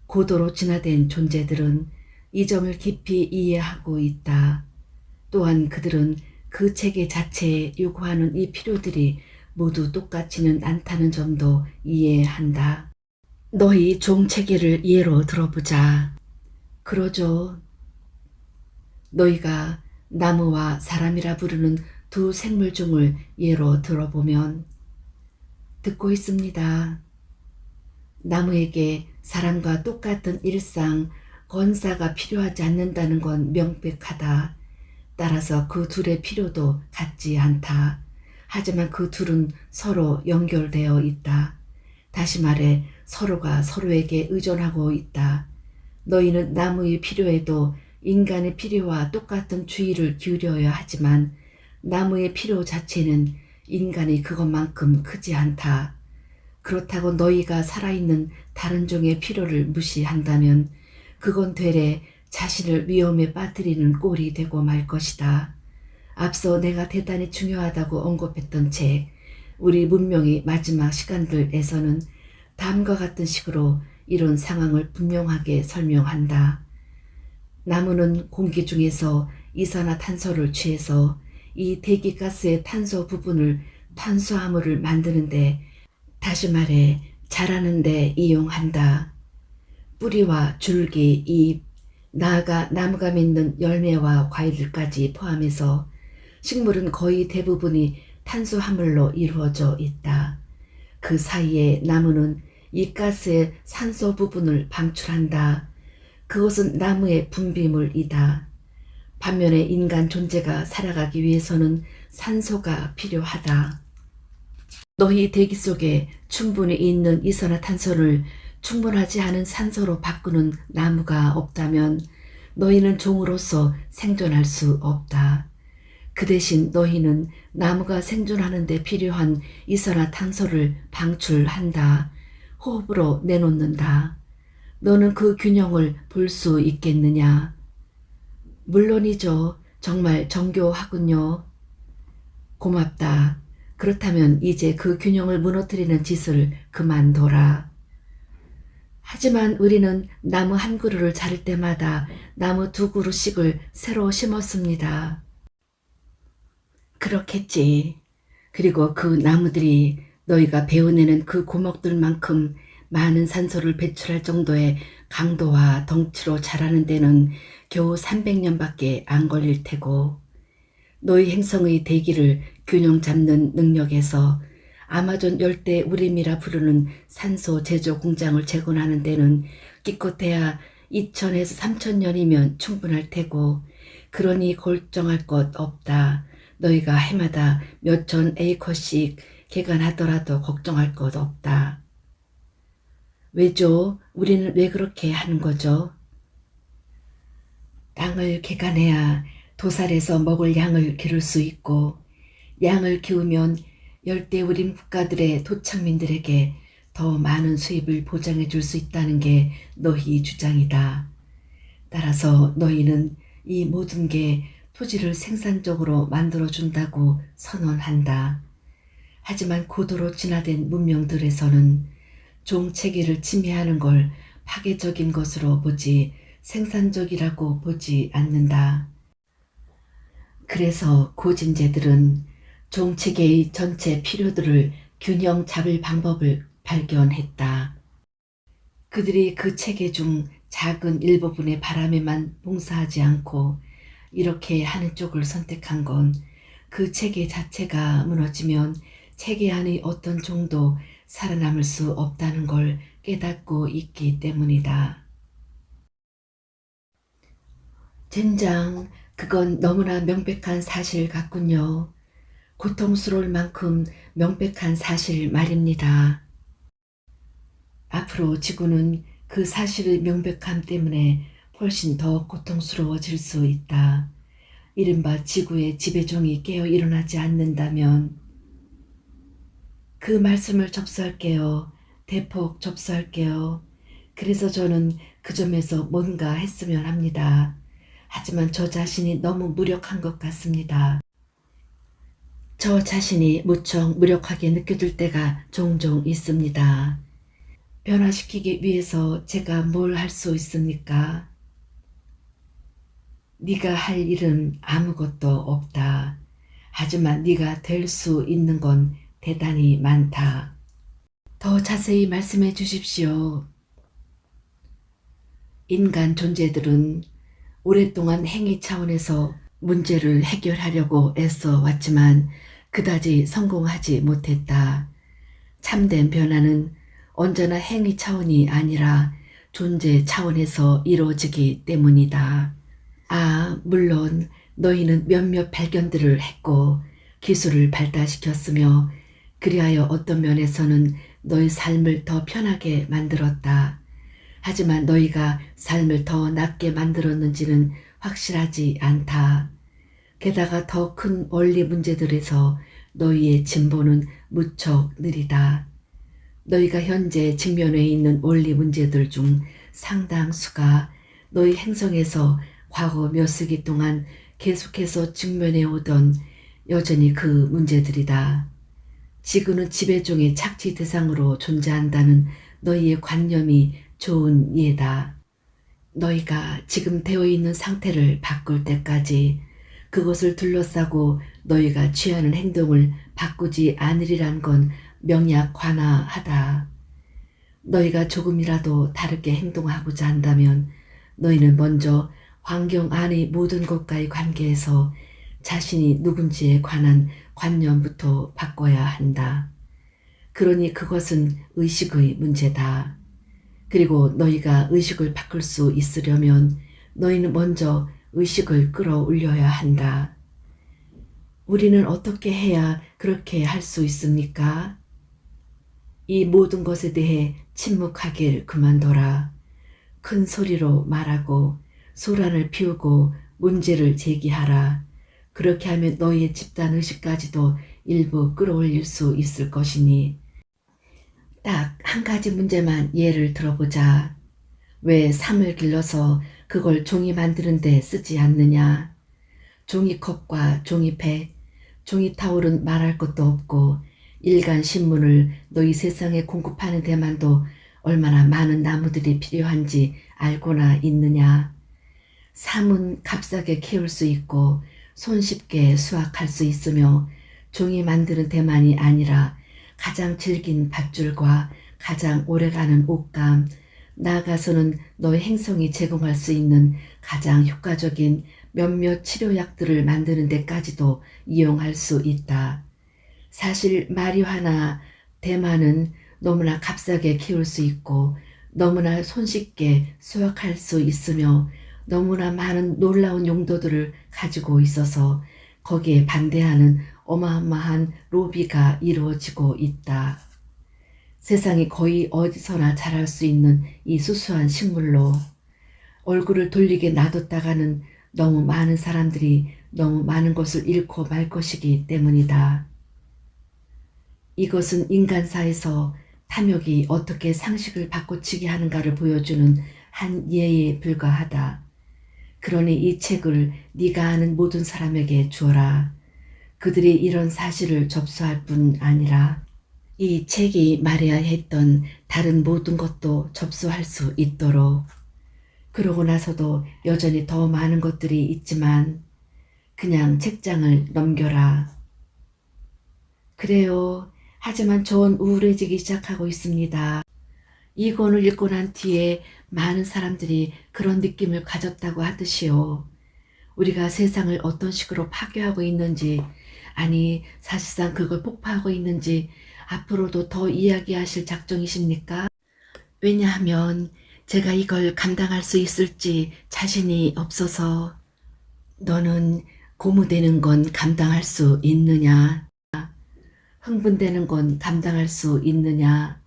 고도로 진화된 존재들은 이 점을 깊이 이해하고 있다. 또한 그들은 그 체계 자체에 요구하는 이 필요들이 모두 똑같지는 않다는 점도 이해한다. 너희 종체계를 예로 들어보자. 그러죠. 너희가 나무와 사람이라 부르는 두 생물종을 예로 들어보면. 듣고 있습니다. 나무에게 사람과 똑같은 일상, 건사가 필요하지 않는다는 건 명백하다. 따라서 그 둘의 필요도 같지 않다. 하지만 그 둘은 서로 연결되어 있다. 다시 말해 서로가 서로에게 의존하고 있다. 너희는 나무의 필요에도 인간의 필요와 똑같은 주의를 기울여야 하지만 나무의 필요 자체는 인간이 그것만큼 크지 않다. 그렇다고 너희가 살아있는 다른 종의 필요를 무시한다면 그건 되레 자신을 위험에 빠뜨리는 꼴이 되고 말 것이다. 앞서 내가 대단히 중요하다고 언급했던 책, 우리 문명의 마지막 시간들에서는 다음과 같은 식으로 이런 상황을 분명하게 설명한다. 나무는 공기 중에서 이산화탄소를 취해서 이 대기가스의 탄소 부분을 탄수화물을 만드는데, 다시 말해 자라는 데 이용한다. 뿌리와 줄기, 잎, 나아가 나무가 맺는 열매와 과일들까지 포함해서 식물은 거의 대부분이 탄수화물로 이루어져 있다. 그 사이에 나무는 이 가스의 산소 부분을 방출한다. 그것은 나무의 분비물이다. 반면에 인간 존재가 살아가기 위해서는 산소가 필요하다. 너희 대기 속에 충분히 있는 이산화탄소를 충분하지 않은 산소로 바꾸는 나무가 없다면 너희는 종으로서 생존할 수 없다. 그 대신 너희는 나무가 생존하는 데 필요한 이산화탄소를 방출한다. 호흡으로 내놓는다. 너는 그 균형을 볼 수 있겠느냐? 물론이죠. 정말 정교하군요. 고맙다. 그렇다면 이제 그 균형을 무너뜨리는 짓을 그만둬라. 하지만 우리는 나무 한 그루를 자를 때마다 나무 두 그루씩을 새로 심었습니다. 그렇겠지. 그리고 그 나무들이 너희가 베어내는 그 고목들만큼 많은 산소를 배출할 정도의 강도와 덩치로 자라는 데는 겨우 300년밖에 안 걸릴 테고, 너희 행성의 대기를 균형 잡는 능력에서 아마존 열대 우림이라 부르는 산소 제조 공장을 재건하는 데는 기껏해야 2000에서 3000년이면 충분할 테고, 그러니 걱정할 것 없다. 너희가 해마다 몇천 에이커씩 개간하더라도 걱정할 것 없다. 왜죠? 우리는 왜 그렇게 하는 거죠? 땅을 개간해야 도살에서 먹을 양을 기를 수 있고, 양을 키우면 열대우림 국가들의 토착민들에게 더 많은 수입을 보장해 줄 수 있다는 게 너희 주장이다. 따라서 너희는 이 모든 게 토지를 생산적으로 만들어준다고 선언한다. 하지만 고도로 진화된 문명들에서는 종체계를 침해하는 걸 파괴적인 것으로 보지 생산적이라고 보지 않는다. 그래서 고진제들은 종체계의 전체 필요들을 균형 잡을 방법을 발견했다. 그들이 그 체계 중 작은 일부분의 바람에만 봉사하지 않고 이렇게 하는 쪽을 선택한 건 그 체계 자체가 무너지면 체계 안의 어떤 종도 살아남을 수 없다는 걸 깨닫고 있기 때문이다. 젠장, 그건 너무나 명백한 사실 같군요. 고통스러울 만큼 명백한 사실 말입니다. 앞으로 지구는 그 사실의 명백함 때문에 훨씬 더 고통스러워질 수 있다. 이른바 지구의 지배종이 깨어 일어나지 않는다면. 그 말씀을 접수할게요. 대폭 접수할게요. 그래서 저는 그 점에서 뭔가 했으면 합니다. 하지만 저 자신이 너무 무력한 것 같습니다. 저 자신이 무척 무력하게 느껴질 때가 종종 있습니다. 변화시키기 위해서 제가 뭘 할 수 있습니까? 네가 할 일은 아무것도 없다. 하지만 네가 될 수 있는 건 대단히 많다. 더 자세히 말씀해 주십시오. 인간 존재들은 오랫동안 행위 차원에서 문제를 해결하려고 애써 왔지만 그다지 성공하지 못했다. 참된 변화는 언제나 행위 차원이 아니라 존재 차원에서 이루어지기 때문이다. 물론 너희는 몇몇 발견들을 했고 기술을 발달시켰으며 그리하여 어떤 면에서는 너희 삶을 더 편하게 만들었다. 하지만 너희가 삶을 더 낫게 만들었는지는 확실하지 않다. 게다가 더 큰 원리 문제들에서 너희의 진보는 무척 느리다. 너희가 현재 직면해 있는 원리 문제들 중 상당수가 너희 행성에서 과거 몇 세기 동안 계속해서 직면해 오던 여전히 그 문제들이다. 지구는 지배종의 착취 대상으로 존재한다는 너희의 관념이 좋은 예다. 너희가 지금 되어 있는 상태를 바꿀 때까지 그것을 둘러싸고 너희가 취하는 행동을 바꾸지 않으리란 건 명약관화하다. 너희가 조금이라도 다르게 행동하고자 한다면 너희는 먼저 환경 안의 모든 것과의 관계에서 자신이 누군지에 관한 관념부터 바꿔야 한다. 그러니 그것은 의식의 문제다. 그리고 너희가 의식을 바꿀 수 있으려면 너희는 먼저 의식을 끌어올려야 한다. 우리는 어떻게 해야 그렇게 할 수 있습니까? 이 모든 것에 대해 침묵하길 그만둬라. 큰 소리로 말하고 소란을 피우고 문제를 제기하라. 그렇게 하면 너희의 집단의식까지도 일부 끌어올릴 수 있을 것이니. 딱 한 가지 문제만 예를 들어보자. 왜 삼을 길러서 그걸 종이 만드는 데 쓰지 않느냐? 종이컵과 종이팩, 종이타올은 말할 것도 없고 일간 신문을 너희 세상에 공급하는 데만도 얼마나 많은 나무들이 필요한지 알고나 있느냐? 삼은 값싸게 키울 수 있고 손쉽게 수확할 수 있으며 종이 만드는 데만이 아니라 가장 질긴 밧줄과 가장 오래가는 옷감, 나아가서는 너의 행성이 제공할 수 있는 가장 효과적인 몇몇 치료약들을 만드는 데까지도 이용할 수 있다. 사실 마리화나 대마는 너무나 값싸게 키울 수 있고 너무나 손쉽게 수확할 수 있으며 너무나 많은 놀라운 용도들을 가지고 있어서 거기에 반대하는 어마어마한 로비가 이루어지고 있다. 세상에 거의 어디서나 자랄 수 있는 이 수수한 식물로 얼굴을 돌리게 놔뒀다가는 너무 많은 사람들이 너무 많은 것을 잃고 말 것이기 때문이다. 이것은 인간사에서 탐욕이 어떻게 상식을 바꿔치기 하는가를 보여주는 한 예에 불과하다. 그러니 이 책을 네가 아는 모든 사람에게 주어라. 그들이 이런 사실을 접수할 뿐 아니라 이 책이 말해야 했던 다른 모든 것도 접수할 수 있도록. 그러고 나서도 여전히 더 많은 것들이 있지만 그냥 책장을 넘겨라. 그래요. 하지만 전 우울해지기 시작하고 있습니다. 이 권을 읽고 난 뒤에 많은 사람들이 그런 느낌을 가졌다고 하듯이요. 우리가 세상을 어떤 식으로 파괴하고 있는지, 아니 사실상 그걸 폭파하고 있는지 앞으로도 더 이야기하실 작정이십니까? 왜냐하면 제가 이걸 감당할 수 있을지 자신이 없어서. 너는 고무되는 건 감당할 수 있느냐? 흥분되는 건 감당할 수 있느냐?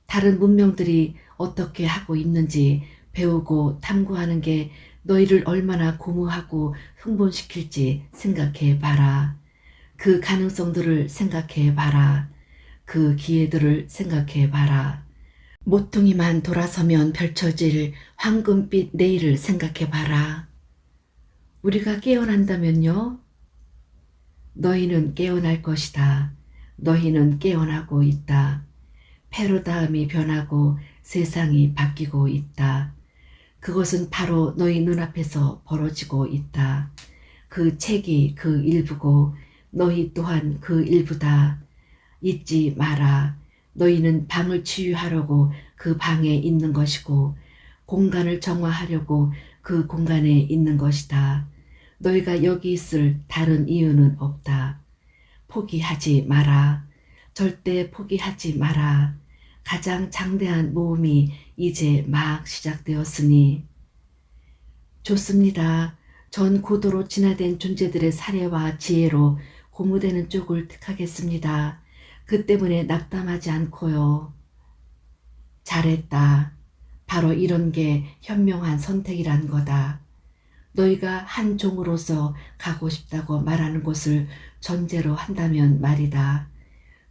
다른 문명들이 어떻게 하고 있는지 배우고 탐구하는 게 너희를 얼마나 고무하고 흥분시킬지 생각해 봐라. 그 가능성들을 생각해 봐라. 그 기회들을 생각해 봐라. 모퉁이만 돌아서면 펼쳐질 황금빛 내일을 생각해 봐라. 우리가 깨어난다면요? 너희는 깨어날 것이다. 너희는 깨어나고 있다. 패러다임이 변하고 세상이 바뀌고 있다. 그것은 바로 너희 눈앞에서 벌어지고 있다. 그 책이 그 일부고 너희 또한 그 일부다. 잊지 마라. 너희는 방을 치유하려고 그 방에 있는 것이고 공간을 정화하려고 그 공간에 있는 것이다. 너희가 여기 있을 다른 이유는 없다. 포기하지 마라. 절대 포기하지 마라. 가장 장대한 모험이 이제 막 시작되었으니. 좋습니다. 전 고도로 진화된 존재들의 사례와 지혜로 고무되는 쪽을 택하겠습니다. 그 때문에 낙담하지 않고요. 잘했다. 바로 이런 게 현명한 선택이란 거다. 너희가 한 종으로서 가고 싶다고 말하는 것을 전제로 한다면 말이다.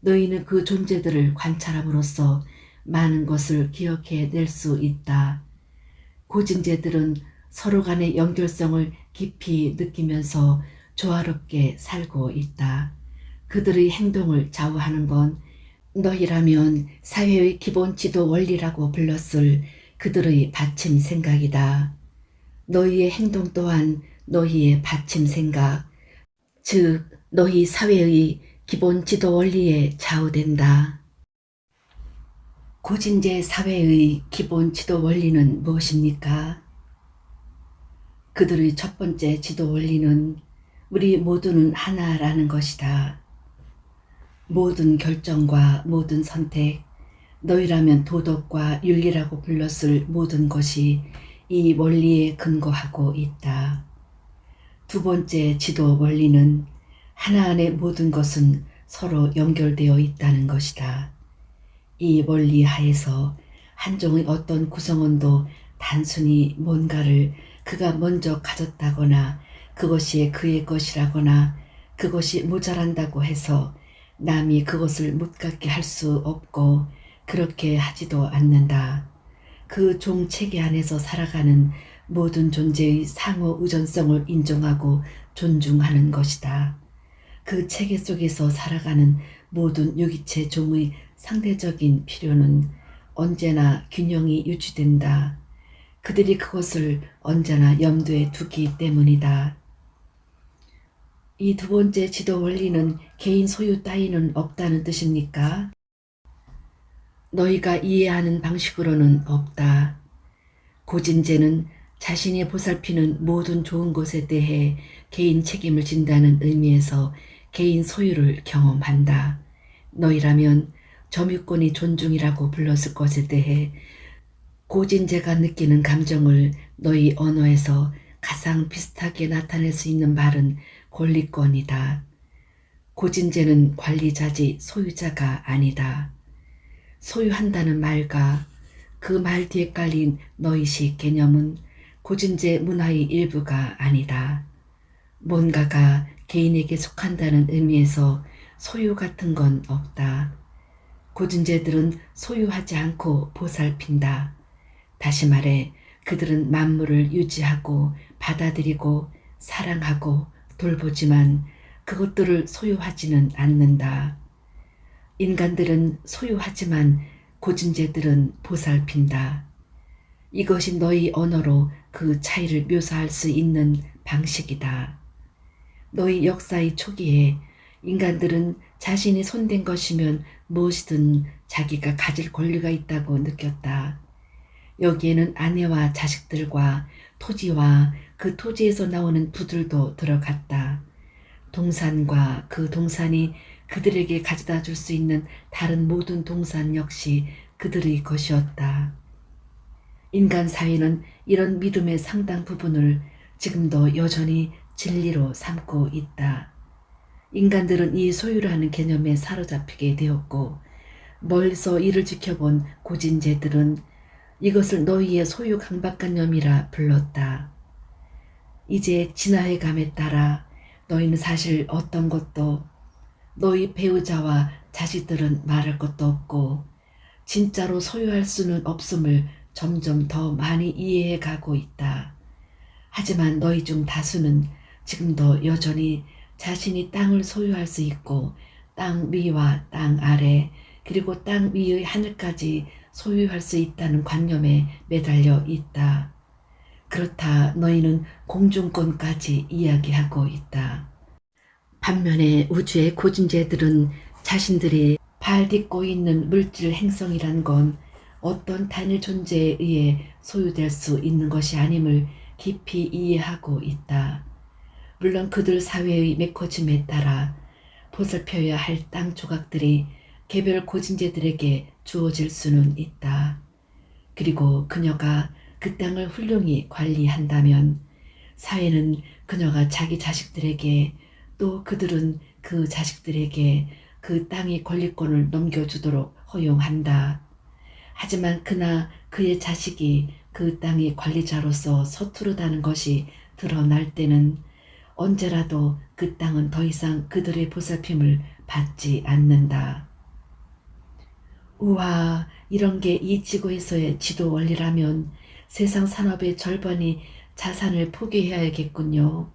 너희는 그 존재들을 관찰함으로써 많은 것을 기억해 낼 수 있다. 고진재들은 서로 간의 연결성을 깊이 느끼면서 조화롭게 살고 있다. 그들의 행동을 좌우하는 건 너희라면 사회의 기본 지도 원리라고 불렀을 그들의 받침 생각이다. 너희의 행동 또한 너희의 받침 생각, 즉 너희 사회의 기본 지도 원리에 좌우된다. 고진재 사회의 기본 지도 원리는 무엇입니까? 그들의 첫 번째 지도 원리는 우리 모두는 하나라는 것이다. 모든 결정과 모든 선택, 너희라면 도덕과 윤리라고 불렀을 모든 것이 이 원리에 근거하고 있다. 두 번째 지도 원리는 하나 안의 모든 것은 서로 연결되어 있다는 것이다. 이 원리 하에서 한 종의 어떤 구성원도 단순히 뭔가를 그가 먼저 가졌다거나 그것이 그의 것이라거나 그것이 모자란다고 해서 남이 그것을 못 갖게 할 수 없고 그렇게 하지도 않는다. 그 종 체계 안에서 살아가는 모든 존재의 상호 의존성을 인정하고 존중하는 것이다. 그 체계 속에서 살아가는 모든 유기체 종의 상대적인 필요는 언제나 균형이 유지된다. 그들이 그것을 언제나 염두에 두기 때문이다. 이 두 번째 지도 원리는 개인 소유 따위는 없다는 뜻입니까? 너희가 이해하는 방식으로는 없다. 고진재는 자신이 보살피는 모든 좋은 것에 대해 개인 책임을 진다는 의미에서 개인 소유를 경험한다. 너희라면 점유권이 존중이라고 불렀을 것에 대해 고진재가 느끼는 감정을 너희 언어에서 가장 비슷하게 나타낼 수 있는 말은 권리권이다. 고진제는 관리자지 소유자가 아니다. 소유한다는 말과 그 말 뒤에 깔린 너희식 개념은 고진제 문화의 일부가 아니다. 뭔가가 개인에게 속한다는 의미에서 소유 같은 건 없다. 고진제들은 소유하지 않고 보살핀다. 다시 말해 그들은 만물을 유지하고 받아들이고 사랑하고 돌보지만 그것들을 소유하지는 않는다. 인간들은 소유하지만 고진제들은 보살핀다. 이것이 너희 언어로 그 차이를 묘사할 수 있는 방식이다. 너희 역사의 초기에 인간들은 자신이 손댄 것이면 무엇이든 자기가 가질 권리가 있다고 느꼈다. 여기에는 아내와 자식들과 토지와 그 토지에서 나오는 부들도 들어갔다. 동산과 그 동산이 그들에게 가져다 줄 수 있는 다른 모든 동산 역시 그들의 것이었다. 인간 사회는 이런 믿음의 상당 부분을 지금도 여전히 진리로 삼고 있다. 인간들은 이 소유라는 개념에 사로잡히게 되었고 멀리서 이를 지켜본 고진제들은 이것을 너희의 소유 강박관념이라 불렀다. 이제 진화해감에 따라 너희는 사실 어떤 것도 너희 배우자와 자식들은 말할 것도 없고 진짜로 소유할 수는 없음을 점점 더 많이 이해해 가고 있다. 하지만 너희 중 다수는 지금도 여전히 자신이 땅을 소유할 수 있고 땅 위와 땅 아래 그리고 땅 위의 하늘까지 소유할 수 있다는 관념에 매달려 있다. 그렇다 너희는 공중권까지 이야기하고 있다. 반면에 우주의 고진제들은 자신들이 발 딛고 있는 물질 행성이란 건 어떤 단일 존재에 의해 소유될 수 있는 것이 아님을 깊이 이해하고 있다. 물론 그들 사회의 메커짐에 따라 보살펴야 할 땅 조각들이 개별 고진제들에게 주어질 수는 있다. 그리고 그녀가 그 땅을 훌륭히 관리한다면 사회는 그녀가 자기 자식들에게 또 그들은 그 자식들에게 그 땅의 권리권을 넘겨주도록 허용한다. 하지만 그나 그의 자식이 그 땅의 관리자로서 서투르다는 것이 드러날 때는 언제라도 그 땅은 더 이상 그들의 보살핌을 받지 않는다. 우와, 이런 게 이 지구에서의 지도 원리라면 세상 산업의 절반이 자산을 포기해야겠군요.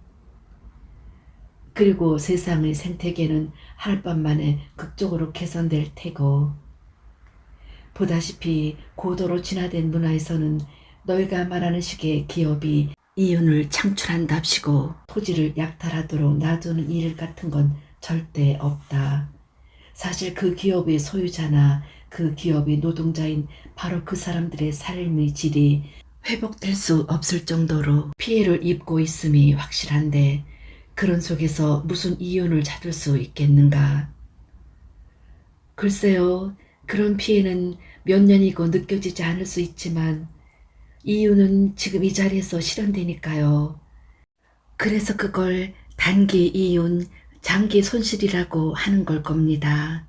그리고 세상의 생태계는 하룻밤 만에 극적으로 개선될 테고 보다시피 고도로 진화된 문화에서는 너희가 말하는 식의 기업이 이윤을 창출한답시고 토지를 약탈하도록 놔두는 일 같은 건 절대 없다. 사실 그 기업의 소유자나 그 기업의 노동자인 바로 그 사람들의 삶의 질이 회복될 수 없을 정도로 피해를 입고 있음이 확실한데 그런 속에서 무슨 이윤을 찾을 수 있겠는가? 글쎄요, 그런 피해는 몇 년이고 느껴지지 않을 수 있지만 이윤은 지금 이 자리에서 실현되니까요. 그래서 그걸 단기 이윤, 장기 손실이라고 하는 걸 겁니다.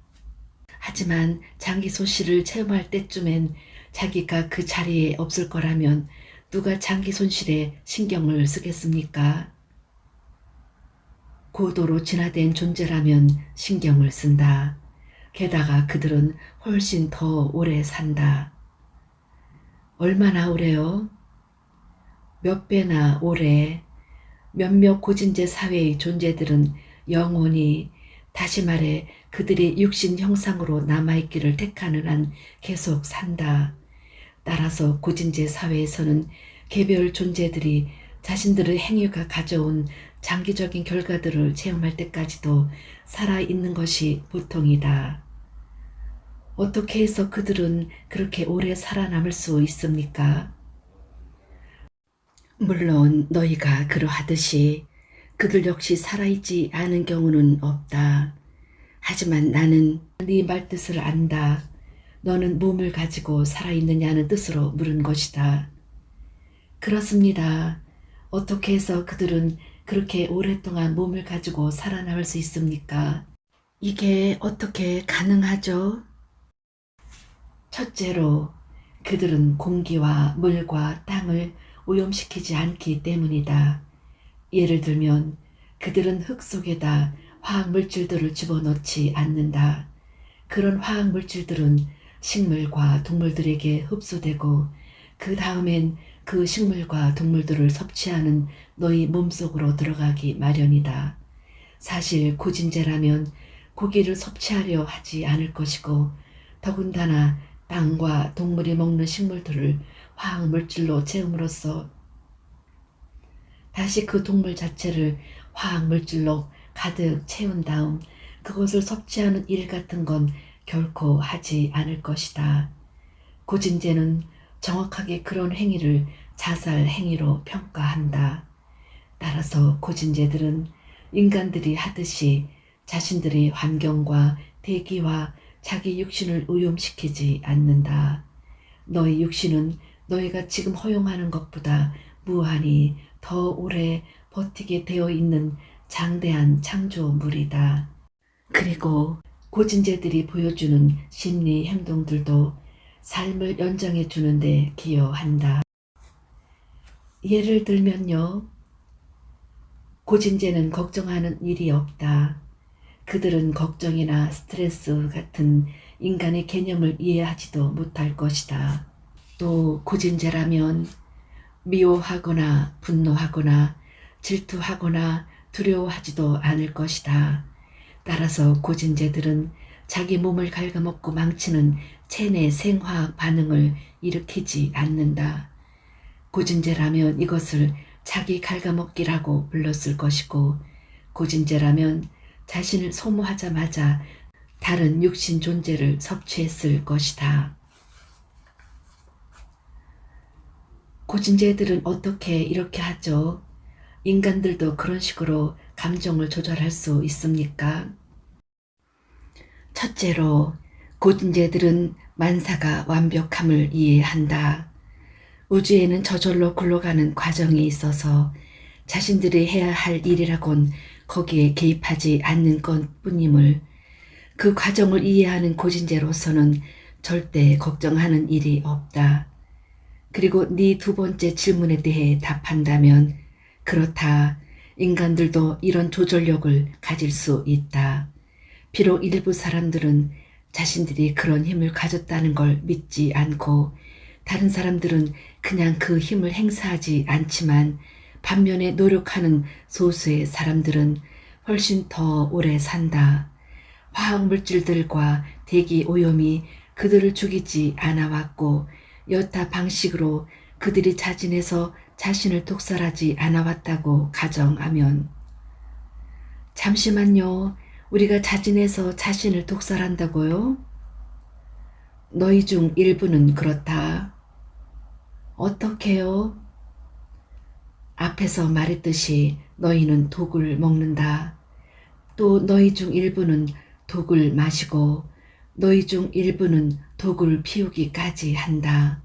하지만 장기 손실을 체험할 때쯤엔 자기가 그 자리에 없을 거라면 누가 장기 손실에 신경을 쓰겠습니까? 고도로 진화된 존재라면 신경을 쓴다. 게다가 그들은 훨씬 더 오래 산다. 얼마나 오래요? 몇 배나 오래. 몇몇 고진제 사회의 존재들은 영원히, 다시 말해 그들이 육신 형상으로 남아있기를 택하는 한 계속 산다. 따라서 고진제 사회에서는 개별 존재들이 자신들의 행위가 가져온 장기적인 결과들을 체험할 때까지도 살아있는 것이 보통이다. 어떻게 해서 그들은 그렇게 오래 살아남을 수 있습니까? 물론 너희가 그러하듯이 그들 역시 살아있지 않은 경우는 없다. 하지만 나는 네 말뜻을 안다. 너는 몸을 가지고 살아있느냐는 뜻으로 물은 것이다. 그렇습니다. 어떻게 해서 그들은 그렇게 오랫동안 몸을 가지고 살아남을 수 있습니까? 이게 어떻게 가능하죠? 첫째로 그들은 공기와 물과 땅을 오염시키지 않기 때문이다. 예를 들면 그들은 흙 속에다 화학물질들을 집어넣지 않는다. 그런 화학물질들은 식물과 동물들에게 흡수되고 그 다음엔 그 식물과 동물들을 섭취하는 너희 몸속으로 들어가기 마련이다. 사실 고진제라면 고기를 섭취하려 하지 않을 것이고 더군다나 땅과 동물이 먹는 식물들을 화학물질로 채움으로써 다시 그 동물 자체를 화학물질로 가득 채운 다음 그것을 섭취하는 일 같은 건 결코 하지 않을 것이다. 고진제는 정확하게 그런 행위를 자살 행위로 평가한다. 따라서 고진제들은 인간들이 하듯이 자신들의 환경과 대기와 자기 육신을 오염시키지 않는다. 너희 육신은 너희가 지금 허용하는 것보다 무한히 더 오래 버티게 되어 있는 장대한 창조물이다. 그리고 고진제들이 보여주는 심리 행동들도 삶을 연장해 주는데 기여한다. 예를 들면요. 고진제는 걱정하는 일이 없다. 그들은 걱정이나 스트레스 같은 인간의 개념을 이해하지도 못할 것이다. 또 고진제라면 미워하거나 분노하거나 질투하거나 두려워하지도 않을 것이다. 따라서 고진제들은 자기 몸을 갉아먹고 망치는 체내 생화학 반응을 일으키지 않는다. 고진제라면 이것을 자기 갉아먹기라고 불렀을 것이고 고진제라면 자신을 소모하자마자 다른 육신 존재를 섭취했을 것이다. 고진제들은 어떻게 이렇게 하죠? 인간들도 그런 식으로 감정을 조절할 수 있습니까? 첫째로 고진제들은 만사가 완벽함을 이해한다. 우주에는 저절로 굴러가는 과정이 있어서 자신들이 해야 할 일이라곤 거기에 개입하지 않는 것뿐임을 그 과정을 이해하는 고진제로서는 절대 걱정하는 일이 없다. 그리고 네 두 번째 질문에 대해 답한다면 그렇다. 인간들도 이런 조절력을 가질 수 있다. 비록 일부 사람들은 자신들이 그런 힘을 가졌다는 걸 믿지 않고 다른 사람들은 그냥 그 힘을 행사하지 않지만 반면에 노력하는 소수의 사람들은 훨씬 더 오래 산다. 화학물질들과 대기 오염이 그들을 죽이지 않아왔고 여타 방식으로 그들이 자진해서 자신을 독살하지 않아왔다고 가정하면 잠시만요. 우리가 자진해서 자신을 독살한다고요? 너희 중 일부는 그렇다. 어떻게요? 앞에서 말했듯이 너희는 독을 먹는다. 또 너희 중 일부는 독을 마시고 너희 중 일부는 독을 피우기까지 한다.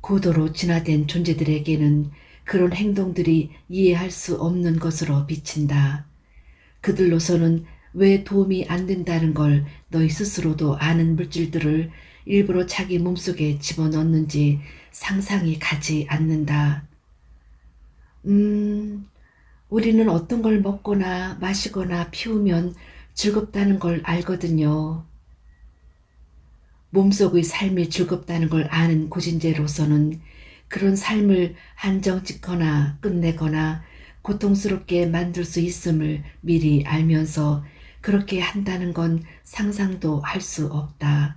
고도로 진화된 존재들에게는 그런 행동들이 이해할 수 없는 것으로 비친다. 그들로서는 왜 도움이 안 된다는 걸 너희 스스로도 아는 물질들을 일부러 자기 몸속에 집어넣는지 상상이 가지 않는다. 우리는 어떤 걸 먹거나 마시거나 피우면 즐겁다는 걸 알거든요. 몸속의 삶이 즐겁다는 걸 아는 고진제로서는 그런 삶을 한정짓거나 끝내거나 고통스럽게 만들 수 있음을 미리 알면서 그렇게 한다는 건 상상도 할 수 없다.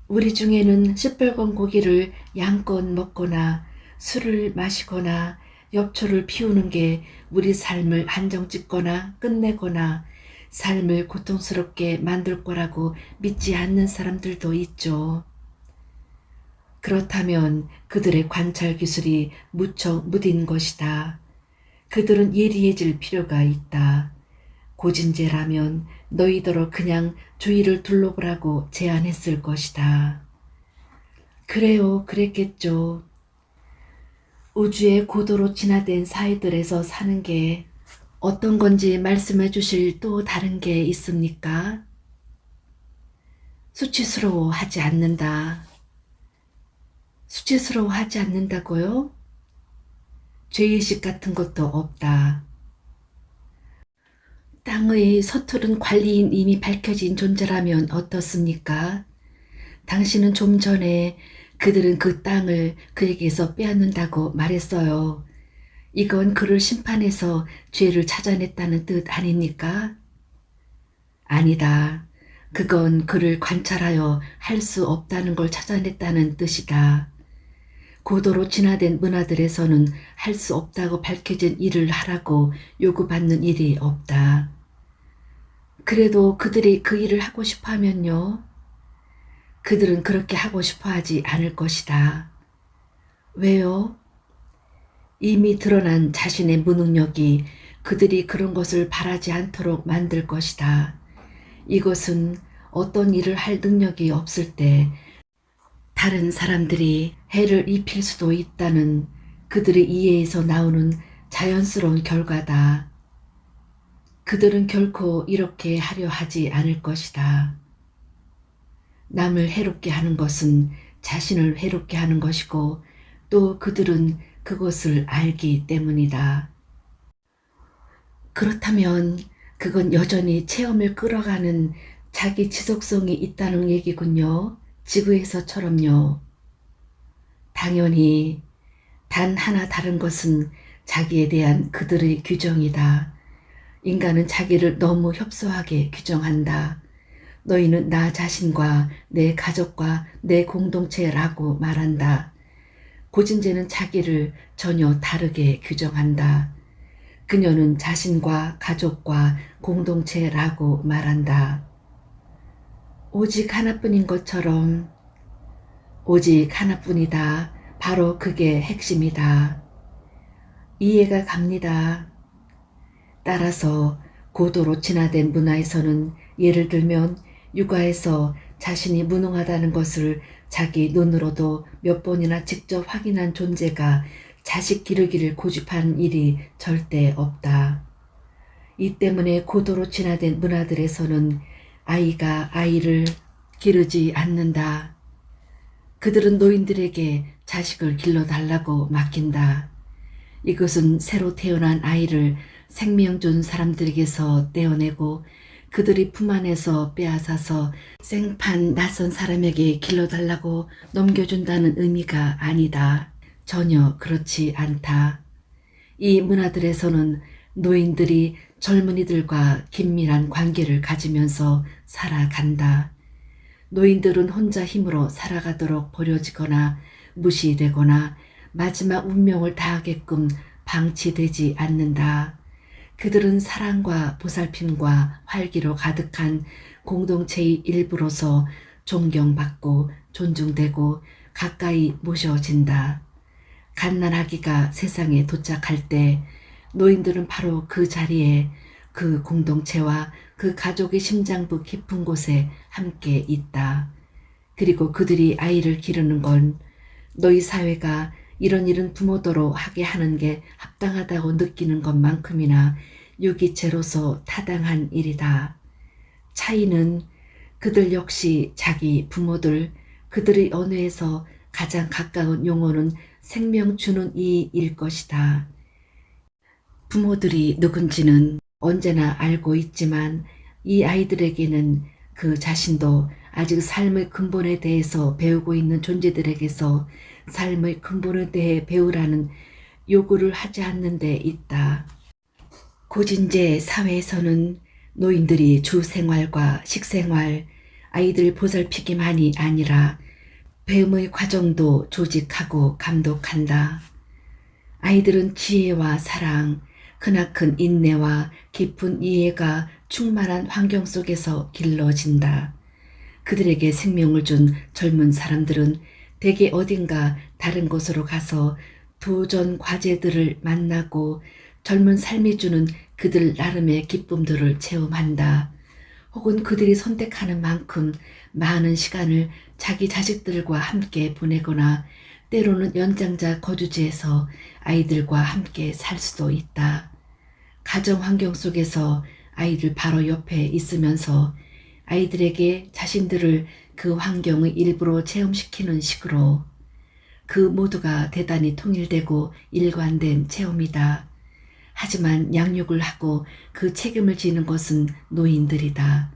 우리 중에는 시뻘건 고기를 양껏 먹거나 술을 마시거나 엽초를 피우는 게 우리 삶을 한정짓거나 끝내거나 삶을 고통스럽게 만들 거라고 믿지 않는 사람들도 있죠. 그렇다면 그들의 관찰 기술이 무척 무딘 것이다. 그들은 예리해질 필요가 있다. 고진제라면 너희더러 그냥 주위를 둘러보라고 제안했을 것이다. 그래요, 그랬겠죠. 우주의 고도로 진화된 사회들에서 사는 게 어떤 건지 말씀해 주실 또 다른 게 있습니까? 수치스러워하지 않는다. 수치스러워하지 않는다고요? 죄의식 같은 것도 없다. 땅의 서투른 관리인 이미 밝혀진 존재라면 어떻습니까? 당신은 좀 전에 그들은 그 땅을 그에게서 빼앗는다고 말했어요. 이건 그를 심판해서 죄를 찾아냈다는 뜻 아닙니까? 아니다. 그건 그를 관찰하여 할 수 없다는 걸 찾아냈다는 뜻이다. 고도로 진화된 문화들에서는 할 수 없다고 밝혀진 일을 하라고 요구받는 일이 없다. 그래도 그들이 그 일을 하고 싶어 하면요. 그들은 그렇게 하고 싶어 하지 않을 것이다. 왜요? 이미 드러난 자신의 무능력이 그들이 그런 것을 바라지 않도록 만들 것이다. 이것은 어떤 일을 할 능력이 없을 때 다른 사람들이 해를 입힐 수도 있다는 그들의 이해에서 나오는 자연스러운 결과다. 그들은 결코 이렇게 하려 하지 않을 것이다. 남을 해롭게 하는 것은 자신을 해롭게 하는 것이고 또 그들은 그것을 알기 때문이다. 그렇다면 그건 여전히 체험을 끌어가는 자기 지속성이 있다는 얘기군요. 지구에서처럼요. 당연히 단 하나 다른 것은 자기에 대한 그들의 규정이다. 인간은 자기를 너무 협소하게 규정한다. 너희는 나 자신과 내 가족과 내 공동체라고 말한다. 고진제는 자기를 전혀 다르게 규정한다. 그녀는 자신과 가족과 공동체라고 말한다. 오직 하나뿐인 것처럼 오직 하나뿐이다. 바로 그게 핵심이다. 이해가 갑니다. 따라서 고도로 진화된 문화에서는 예를 들면 육아에서 자신이 무능하다는 것을 자기 눈으로도 몇 번이나 직접 확인한 존재가 자식 기르기를 고집하는 일이 절대 없다. 이 때문에 고도로 진화된 문화들에서는 아이가 아이를 기르지 않는다. 그들은 노인들에게 자식을 길러달라고 맡긴다. 이것은 새로 태어난 아이를 생명 준 사람들에게서 떼어내고 그들이 품 안에서 빼앗아서 생판 낯선 사람에게 길러달라고 넘겨준다는 의미가 아니다. 전혀 그렇지 않다. 이 문화들에서는 노인들이 젊은이들과 긴밀한 관계를 가지면서 살아간다. 노인들은 혼자 힘으로 살아가도록 버려지거나 무시되거나 마지막 운명을 다하게끔 방치되지 않는다. 그들은 사랑과 보살핌과 활기로 가득한 공동체의 일부로서 존경받고 존중되고 가까이 모셔진다. 갓난아기가 세상에 도착할 때 노인들은 바로 그 자리에 그 공동체와 그 가족의 심장부 깊은 곳에 함께 있다. 그리고 그들이 아이를 기르는 건 너희 사회가 이런 일은 부모도로 하게 하는 게 합당하다고 느끼는 것만큼이나 유기체로서 타당한 일이다. 차이는 그들 역시 자기 부모들, 그들의 언어에서 가장 가까운 용어는 생명 주는 이일 것이다. 부모들이 누군지는 언제나 알고 있지만 이 아이들에게는 그 자신도 아직 삶의 근본에 대해서 배우고 있는 존재들에게서 삶의 근본에 대해 배우라는 요구를 하지 않는 데 있다. 고진제 사회에서는 노인들이 주 생활과 식생활, 아이들 보살피기만이 아니라 배움의 과정도 조직하고 감독한다. 아이들은 지혜와 사랑, 크나큰 인내와 깊은 이해가 충만한 환경 속에서 길러진다. 그들에게 생명을 준 젊은 사람들은 대개 어딘가 다른 곳으로 가서 도전 과제들을 만나고 젊은 삶이 주는 그들 나름의 기쁨들을 체험한다. 혹은 그들이 선택하는 만큼 많은 시간을 자기 자식들과 함께 보내거나 때로는 연장자 거주지에서 아이들과 함께 살 수도 있다. 가정 환경 속에서 아이들 바로 옆에 있으면서 아이들에게 자신들을 그 환경의 일부로 체험시키는 식으로 그 모두가 대단히 통일되고 일관된 체험이다. 하지만 양육을 하고 그 책임을 지는 것은 노인들이다.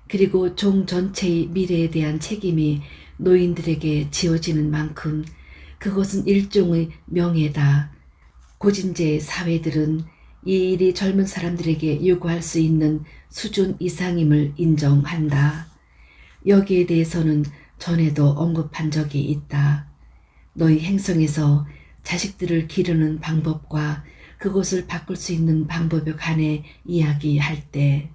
그리고 종 전체의 미래에 대한 책임이 노인들에게 지어지는 만큼 그것은 일종의 명예다. 고진제 사회들은 이 일이 젊은 사람들에게 요구할 수 있는 수준 이상임을 인정한다. 여기에 대해서는 전에도 언급한 적이 있다. 너희 행성에서 자식들을 기르는 방법과 그것을 바꿀 수 있는 방법에 관해 이야기할 때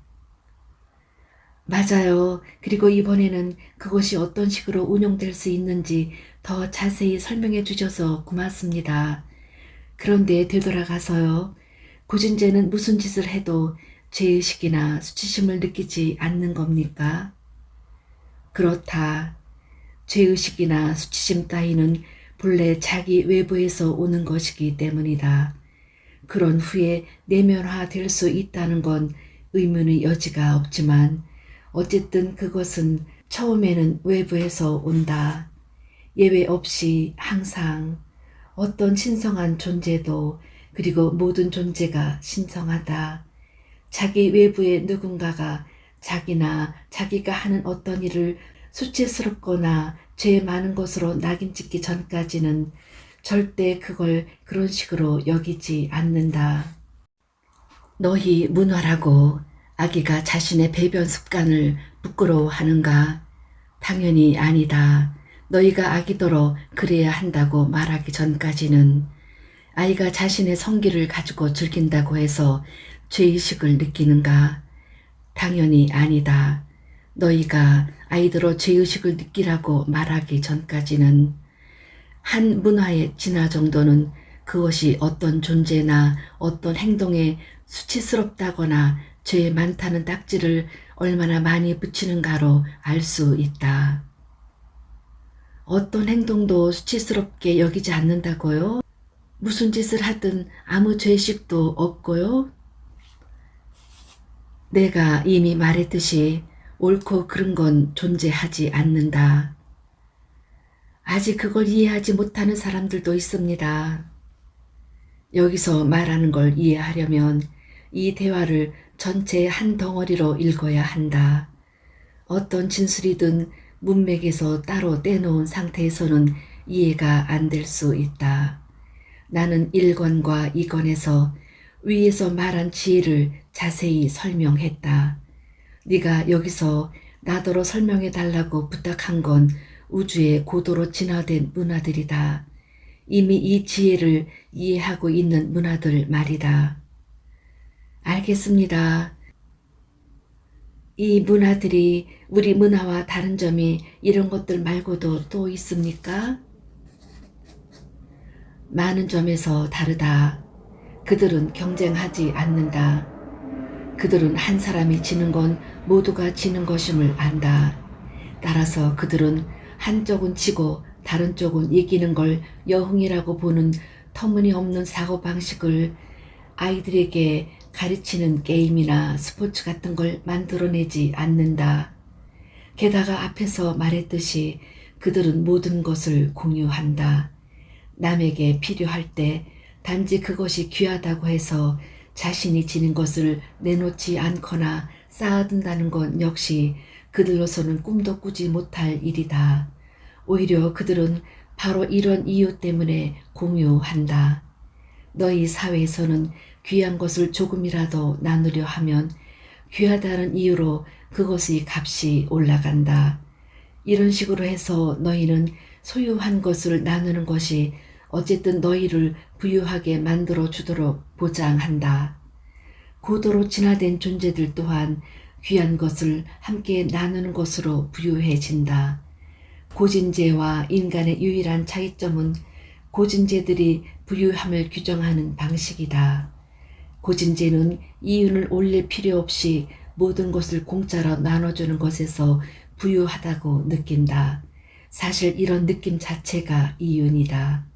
맞아요. 그리고 이번에는 그것이 어떤 식으로 운용될 수 있는지 더 자세히 설명해 주셔서 고맙습니다. 그런데 되돌아가서요. 고진제는 무슨 짓을 해도 죄의식이나 수치심을 느끼지 않는 겁니까? 그렇다. 죄의식이나 수치심 따위는 본래 자기 외부에서 오는 것이기 때문이다. 그런 후에 내면화될 수 있다는 건 의문의 여지가 없지만 어쨌든 그것은 처음에는 외부에서 온다. 예외 없이 항상 어떤 신성한 존재도 그리고 모든 존재가 신성하다. 자기 외부의 누군가가 자기나 자기가 하는 어떤 일을 수치스럽거나 죄 많은 것으로 낙인 찍기 전까지는 절대 그걸 그런 식으로 여기지 않는다. 너희 문화라고 아기가 자신의 배변 습관을 부끄러워하는가? 당연히 아니다. 너희가 아기더러 그래야 한다고 말하기 전까지는 아이가 자신의 성기를 가지고 즐긴다고 해서 죄의식을 느끼는가? 당연히 아니다. 너희가 아이더러 죄의식을 느끼라고 말하기 전까지는 한 문화의 진화 정도는 그것이 어떤 존재나 어떤 행동에 수치스럽다거나 죄 많다는 딱지를 얼마나 많이 붙이는가로 알 수 있다. 어떤 행동도 수치스럽게 여기지 않는다고요? 무슨 짓을 하든 아무 죄식도 없고요? 내가 이미 말했듯이 옳고 그른 건 존재하지 않는다. 아직 그걸 이해하지 못하는 사람들도 있습니다. 여기서 말하는 걸 이해하려면 이 대화를 전체 한 덩어리로 읽어야 한다. 어떤 진술이든 문맥에서 따로 떼놓은 상태에서는 이해가 안 될 수 있다. 나는 1권과 2권에서 위에서 말한 지혜를 자세히 설명했다. 네가 여기서 나더러 설명해 달라고 부탁한 건 우주의 고도로 진화된 문화들이다. 이미 이 지혜를 이해하고 있는 문화들 말이다. 알겠습니다. 이 문화들이 우리 문화와 다른 점이 이런 것들 말고도 또 있습니까? 많은 점에서 다르다. 그들은 경쟁하지 않는다. 그들은 한 사람이 지는 건 모두가 지는 것임을 안다. 따라서 그들은 한쪽은 지고 다른 쪽은 이기는 걸 여흥이라고 보는 터무니없는 사고방식을 아이들에게 가르치는 게임이나 스포츠 같은 걸 만들어내지 않는다. 게다가 앞에서 말했듯이 그들은 모든 것을 공유한다. 남에게 필요할 때 단지 그것이 귀하다고 해서 자신이 지닌 것을 내놓지 않거나 쌓아둔다는 건 역시 그들로서는 꿈도 꾸지 못할 일이다. 오히려 그들은 바로 이런 이유 때문에 공유한다. 너희 사회에서는 귀한 것을 조금이라도 나누려 하면 귀하다는 이유로 그것의 값이 올라간다. 이런 식으로 해서 너희는 소유한 것을 나누는 것이 어쨌든 너희를 부유하게 만들어 주도록 보장한다. 고도로 진화된 존재들 또한 귀한 것을 함께 나누는 것으로 부유해진다. 고진제와 인간의 유일한 차이점은 고진제들이 부유함을 규정하는 방식이다. 고진제는 이윤을 올릴 필요 없이 모든 것을 공짜로 나눠주는 것에서 부유하다고 느낀다. 사실 이런 느낌 자체가 이윤이다.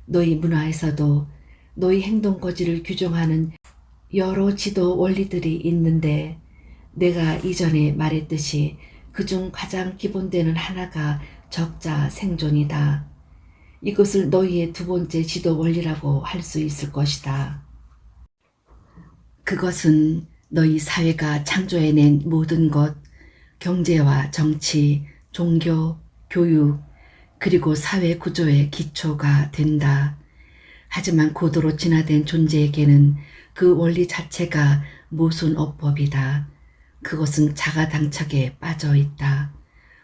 너희 문화에서도 너희 행동 거지를 규정하는 여러 지도 원리들이 있는데 내가 이전에 말했듯이 그중 가장 기본되는 하나가 적자 생존이다. 이것을 너희의 두 번째 지도 원리라고 할 수 있을 것이다. 그것은 너희 사회가 창조해낸 모든 것, 경제와 정치, 종교, 교육, 그리고 사회 구조의 기초가 된다. 하지만 고도로 진화된 존재에게는 그 원리 자체가 모순어법이다. 그것은 자가당착에 빠져 있다.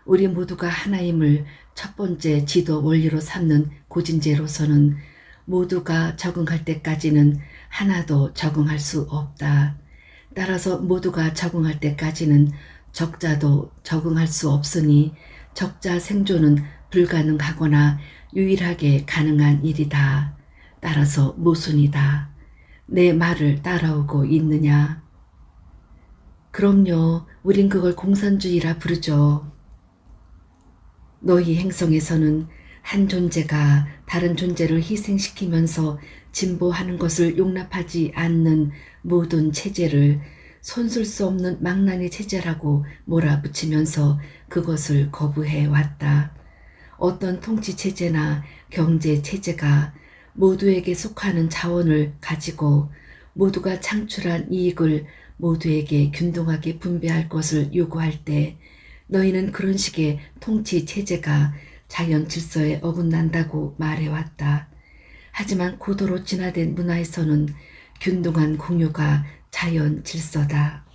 우리 모두가 하나임을 첫 번째 지도 원리로 삼는 고진제로서는 모두가 적응할 때까지는 하나도 적응할 수 없다. 따라서 모두가 적응할 때까지는 적자도 적응할 수 없으니 적자 생존은 불가능하거나 유일하게 가능한 일이다. 따라서 모순이다. 내 말을 따라오고 있느냐? 그럼요. 우린 그걸 공산주의라 부르죠. 너희 행성에서는 한 존재가 다른 존재를 희생시키면서 진보하는 것을 용납하지 않는 모든 체제를 손쓸 수 없는 망나니 체제라고 몰아붙이면서 그것을 거부해 왔다. 어떤 통치 체제나 경제 체제가 모두에게 속하는 자원을 가지고 모두가 창출한 이익을 모두에게 균등하게 분배할 것을 요구할 때 너희는 그런 식의 통치 체제가 자연 질서에 어긋난다고 말해왔다. 하지만 고도로 진화된 문화에서는 균등한 공유가 자연 질서다.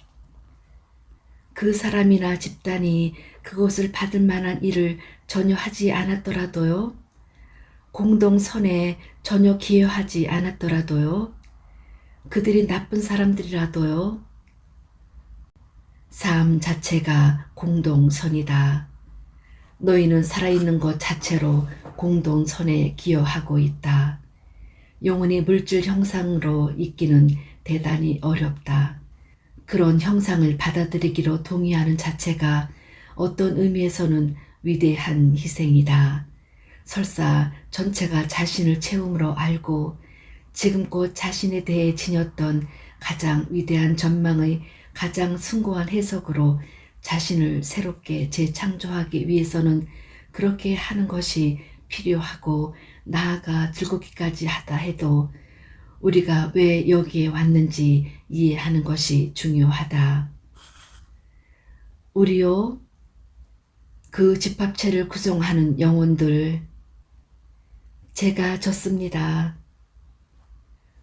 그 사람이나 집단이 그것을 받을 만한 일을 전혀 하지 않았더라도요. 공동선에 전혀 기여하지 않았더라도요. 그들이 나쁜 사람들이라도요. 삶 자체가 공동선이다. 너희는 살아있는 것 자체로 공동선에 기여하고 있다. 영혼이 물질 형상으로 있기는 대단히 어렵다. 그런 형상을 받아들이기로 동의하는 자체가 어떤 의미에서는 위대한 희생이다. 설사 전체가 자신을 채움으로 알고 지금껏 자신에 대해 지녔던 가장 위대한 전망의 가장 숭고한 해석으로 자신을 새롭게 재창조하기 위해서는 그렇게 하는 것이 필요하고 나아가 즐겁기까지 하다 해도 우리가 왜 여기에 왔는지 이해하는 것이 중요하다. 우리요, 그 집합체를 구성하는 영혼들, 제가 졌습니다.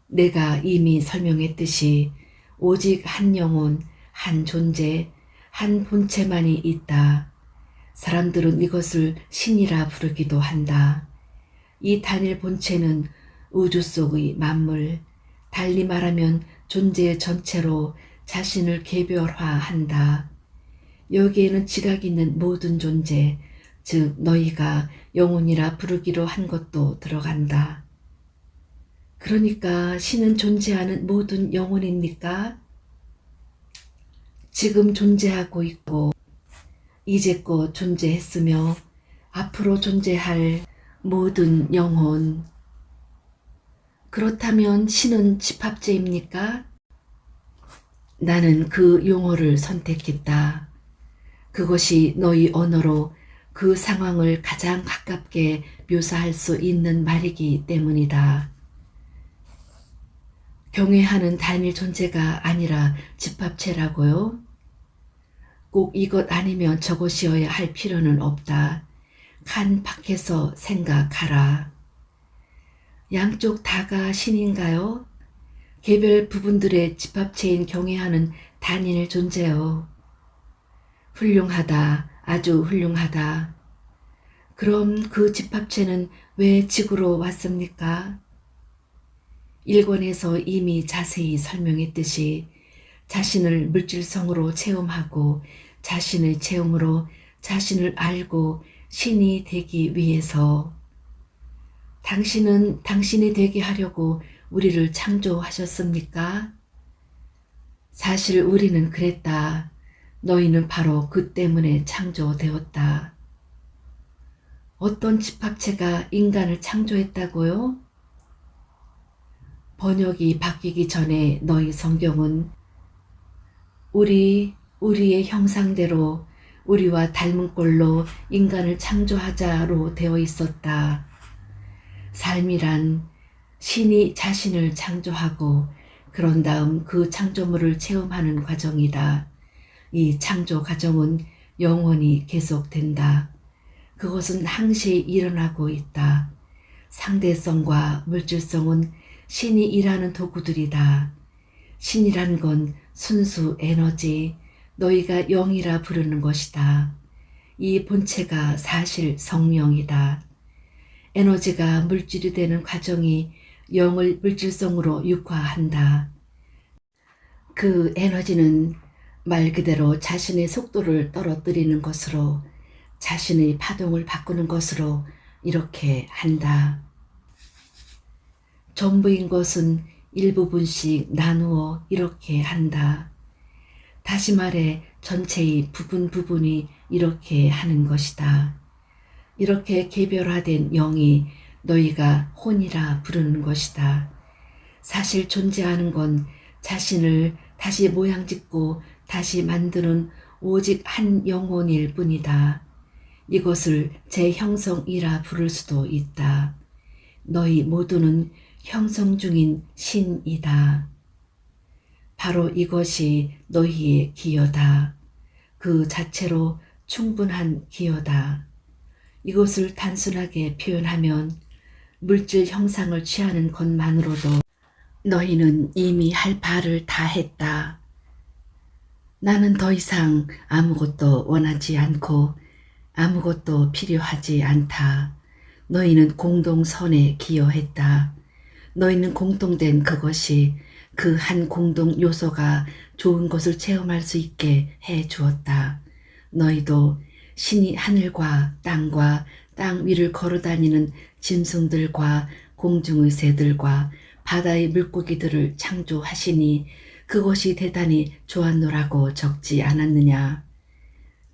내가 이미 설명했듯이 오직 한 영혼, 한 존재, 한 본체만이 있다. 사람들은 이것을 신이라 부르기도 한다. 이 단일 본체는 우주 속의 만물, 달리 말하면 존재 전체로 자신을 개별화한다. 여기에는 지각 있는 모든 존재, 즉 너희가 영혼이라 부르기로 한 것도 들어간다. 그러니까 신은 존재하는 모든 영혼입니까? 지금 존재하고 있고 이제껏 존재했으며 앞으로 존재할 모든 영혼. 그렇다면 신은 집합체입니까? 나는 그 용어를 선택했다. 그것이 너희 언어로 그 상황을 가장 가깝게 묘사할 수 있는 말이기 때문이다. 경외하는 단일 존재가 아니라 집합체라고요? 꼭 이것 아니면 저것이어야 할 필요는 없다. 칸 밖에서 생각하라. 양쪽 다가 신인가요? 개별 부분들의 집합체인 경외하는 단일 존재요. 훌륭하다. 아주 훌륭하다. 그럼 그 집합체는 왜 지구로 왔습니까? 1권에서 이미 자세히 설명했듯이 자신을 물질성으로 체험하고 자신의 체험으로 자신을 알고 신이 되기 위해서. 당신은 당신이 되게 하려고 우리를 창조하셨습니까? 사실 우리는 그랬다. 너희는 바로 그 때문에 창조되었다. 어떤 집합체가 인간을 창조했다고요? 번역이 바뀌기 전에 너희 성경은 우리의 형상대로 우리와 닮은 꼴로 인간을 창조하자로 되어 있었다. 삶이란 신이 자신을 창조하고 그런 다음 그 창조물을 체험하는 과정이다. 이 창조 과정은 영원히 계속된다. 그것은 항시 일어나고 있다. 상대성과 물질성은 신이 일하는 도구들이다. 신이란 건 순수 에너지, 너희가 영이라 부르는 것이다. 이 본체가 사실 성령이다. 에너지가 물질이 되는 과정이 영을 물질성으로 육화한다. 그 에너지는 말 그대로 자신의 속도를 떨어뜨리는 것으로, 자신의 파동을 바꾸는 것으로 이렇게 한다. 전부인 것은 일부분씩 나누어 이렇게 한다. 다시 말해 전체의 부분이 이렇게 하는 것이다. 이렇게 개별화된 영이 너희가 혼이라 부르는 것이다. 사실 존재하는 건 자신을 다시 모양짓고 다시 만드는 오직 한 영혼일 뿐이다. 이것을 재형성이라 부를 수도 있다. 너희 모두는 형성 중인 신이다. 바로 이것이 너희의 기여다. 그 자체로 충분한 기여다. 이것을 단순하게 표현하면 물질 형상을 취하는 것만으로도 너희는 이미 할 바를 다 했다. 나는 더 이상 아무것도 원하지 않고 아무것도 필요하지 않다. 너희는 공동선에 기여했다. 너희는 공통된 그것이 그 한 공동 요소가 좋은 것을 체험할 수 있게 해 주었다. 너희도 신이 하늘과 땅 위를 걸어다니는 짐승들과 공중의 새들과 바다의 물고기들을 창조하시니 그것이 대단히 좋았노라고 적지 않았느냐.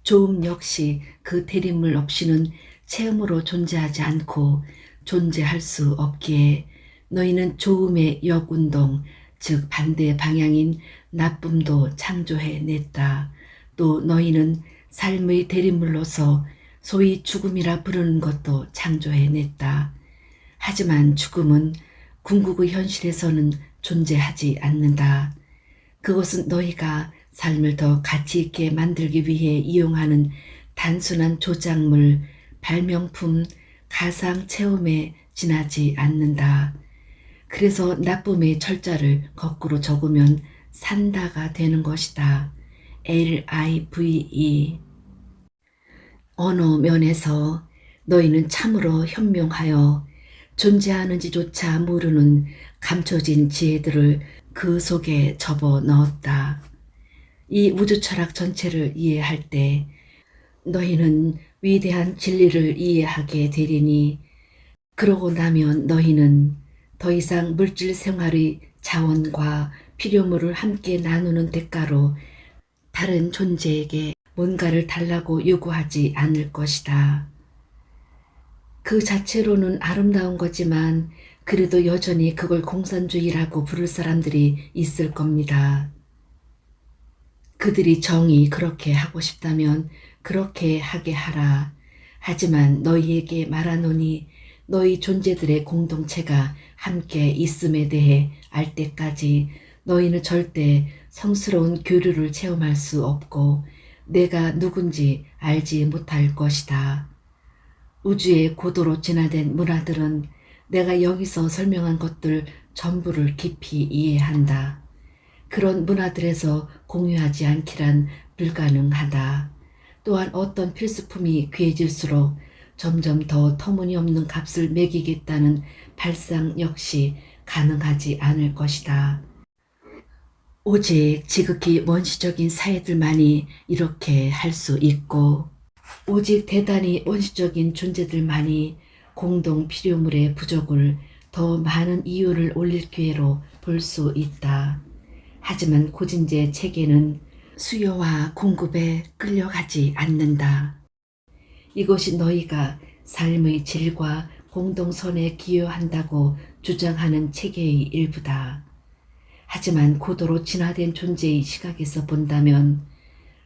좋음 역시 그 대립물 없이는 체험으로 존재하지 않고 존재할 수 없기에 너희는 좋음의 역운동, 즉 반대 방향인 나쁨도 창조해냈다. 또 너희는 삶의 대립물로서 소위 죽음이라 부르는 것도 창조해냈다. 하지만 죽음은 궁극의 현실에서는 존재하지 않는다. 그것은 너희가 삶을 더 가치 있게 만들기 위해 이용하는 단순한 조작물, 발명품, 가상 체험에 지나지 않는다. 그래서 나쁨의 철자를 거꾸로 적으면 산다가 되는 것이다. LIVE. 어느 면에서 너희는 참으로 현명하여 존재하는지조차 모르는 감춰진 지혜들을 그 속에 접어 넣었다. 이 우주 철학 전체를 이해할 때 너희는 위대한 진리를 이해하게 되리니, 그러고 나면 너희는 더 이상 물질 생활의 자원과 필요물을 함께 나누는 대가로 다른 존재에게 뭔가를 달라고 요구하지 않을 것이다. 그 자체로는 아름다운 거지만 그래도 여전히 그걸 공산주의라고 부를 사람들이 있을 겁니다. 그들이 정이 그렇게 하고 싶다면 그렇게 하게 하라. 하지만 너희에게 말하노니 너희 존재들의 공동체가 함께 있음에 대해 알 때까지 너희는 절대 성스러운 교류를 체험할 수 없고 내가 누군지 알지 못할 것이다. 우주의 고도로 진화된 문화들은 내가 여기서 설명한 것들 전부를 깊이 이해한다. 그런 문화들에서 공유하지 않기란 불가능하다. 또한 어떤 필수품이 귀해질수록 점점 더 터무니없는 값을 매기겠다는 발상 역시 가능하지 않을 것이다. 오직 지극히 원시적인 사회들만이 이렇게 할 수 있고 오직 대단히 원시적인 존재들만이 공동 필요물의 부족을 더 많은 이유를 올릴 기회로 볼 수 있다. 하지만 고진제 체계는 수요와 공급에 끌려가지 않는다. 이것이 너희가 삶의 질과 공동선에 기여한다고 주장하는 체계의 일부다. 하지만 고도로 진화된 존재의 시각에서 본다면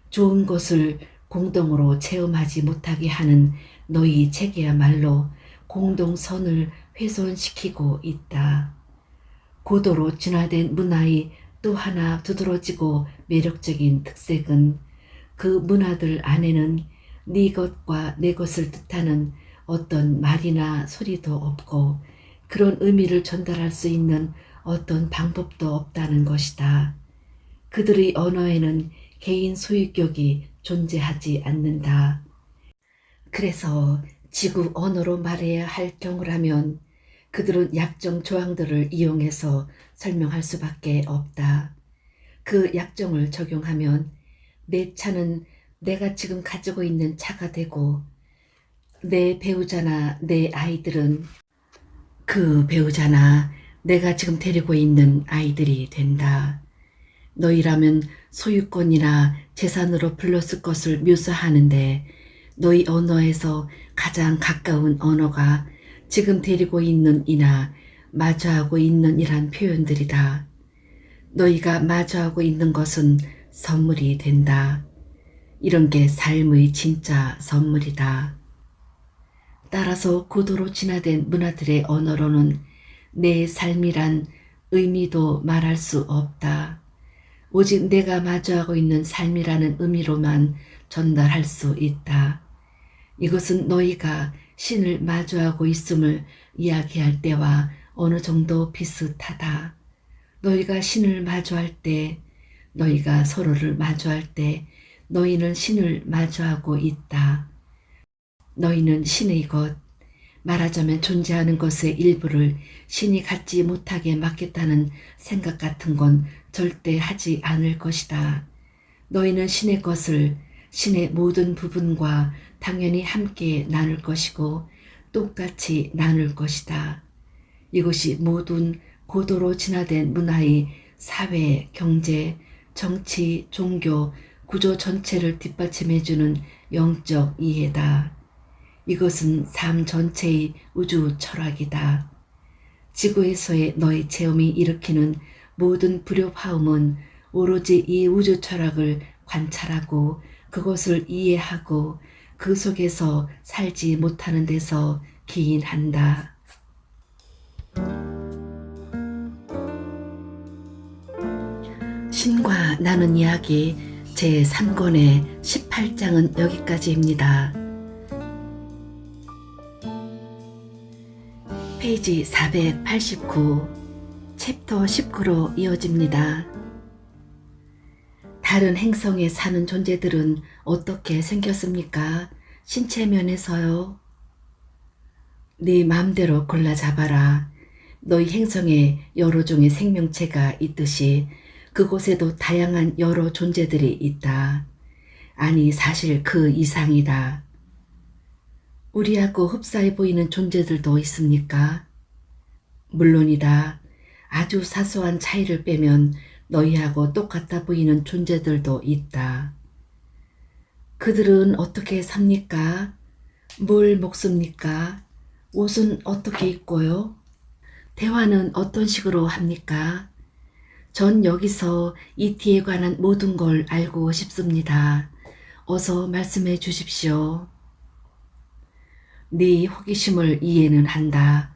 좋은 것을 공동으로 체험하지 못하게 하는 너희 체계야말로 공동선을 훼손시키고 있다. 고도로 진화된 문화의 또 하나 두드러지고 매력적인 특색은 그 문화들 안에는 네 것과 내 것을 뜻하는 어떤 말이나 소리도 없고 그런 의미를 전달할 수 있는 어떤 방법도 없다는 것이다. 그들의 언어에는 개인 소유격이 존재하지 않는다. 그래서 지구 언어로 말해야 할 경우라면 그들은 약정 조항들을 이용해서 설명할 수밖에 없다. 그 약정을 적용하면 내 차는 내가 지금 가지고 있는 차가 되고 내 배우자나 내 아이들은 그 배우자나 내가 지금 데리고 있는 아이들이 된다. 너희라면 소유권이나 재산으로 불렀을 것을 묘사하는데 너희 언어에서 가장 가까운 언어가 지금 데리고 있는 이나 마주하고 있는 이란 표현들이다. 너희가 마주하고 있는 것은 선물이 된다. 이런 게 삶의 진짜 선물이다. 따라서 고도로 진화된 문화들의 언어로는 내 삶이란 의미도 말할 수 없다. 오직 내가 마주하고 있는 삶이라는 의미로만 전달할 수 있다. 이것은 너희가 신을 마주하고 있음을 이야기할 때와 어느 정도 비슷하다. 너희가 신을 마주할 때, 너희가 서로를 마주할 때 너희는 신을 마주하고 있다. 너희는 신의 것, 말하자면 존재하는 것의 일부를 신이 갖지 못하게 맡겠다는 생각 같은 건 절대 하지 않을 것이다. 너희는 신의 것을 신의 모든 부분과 당연히 함께 나눌 것이고 똑같이 나눌 것이다. 이것이 모든 고도로 진화된 문화의 사회, 경제, 정치, 종교, 구조 전체를 뒷받침해주는 영적 이해다. 이것은 삶 전체의 우주 철학이다. 지구에서의 너의 체험이 일으키는 모든 불협화음은 오로지 이 우주 철학을 관찰하고 그것을 이해하고 그 속에서 살지 못하는 데서 기인한다. 신과 나눈 이야기 제3권의 18장은 여기까지입니다. 페이지 489, 챕터 19로 이어집니다. 다른 행성에 사는 존재들은 어떻게 생겼습니까? 신체 면에서요? 네 마음대로 골라 잡아라. 너희 행성에 여러 종의 생명체가 있듯이 그곳에도 다양한 여러 존재들이 있다. 아니, 사실 그 이상이다. 우리하고 흡사해 보이는 존재들도 있습니까? 물론이다. 아주 사소한 차이를 빼면 너희하고 똑같아 보이는 존재들도 있다. 그들은 어떻게 삽니까? 뭘 먹습니까? 옷은 어떻게 입고요? 대화는 어떤 식으로 합니까? 전 여기서 이티에 관한 모든 걸 알고 싶습니다. 어서 말씀해 주십시오. 네 호기심을 이해는 한다.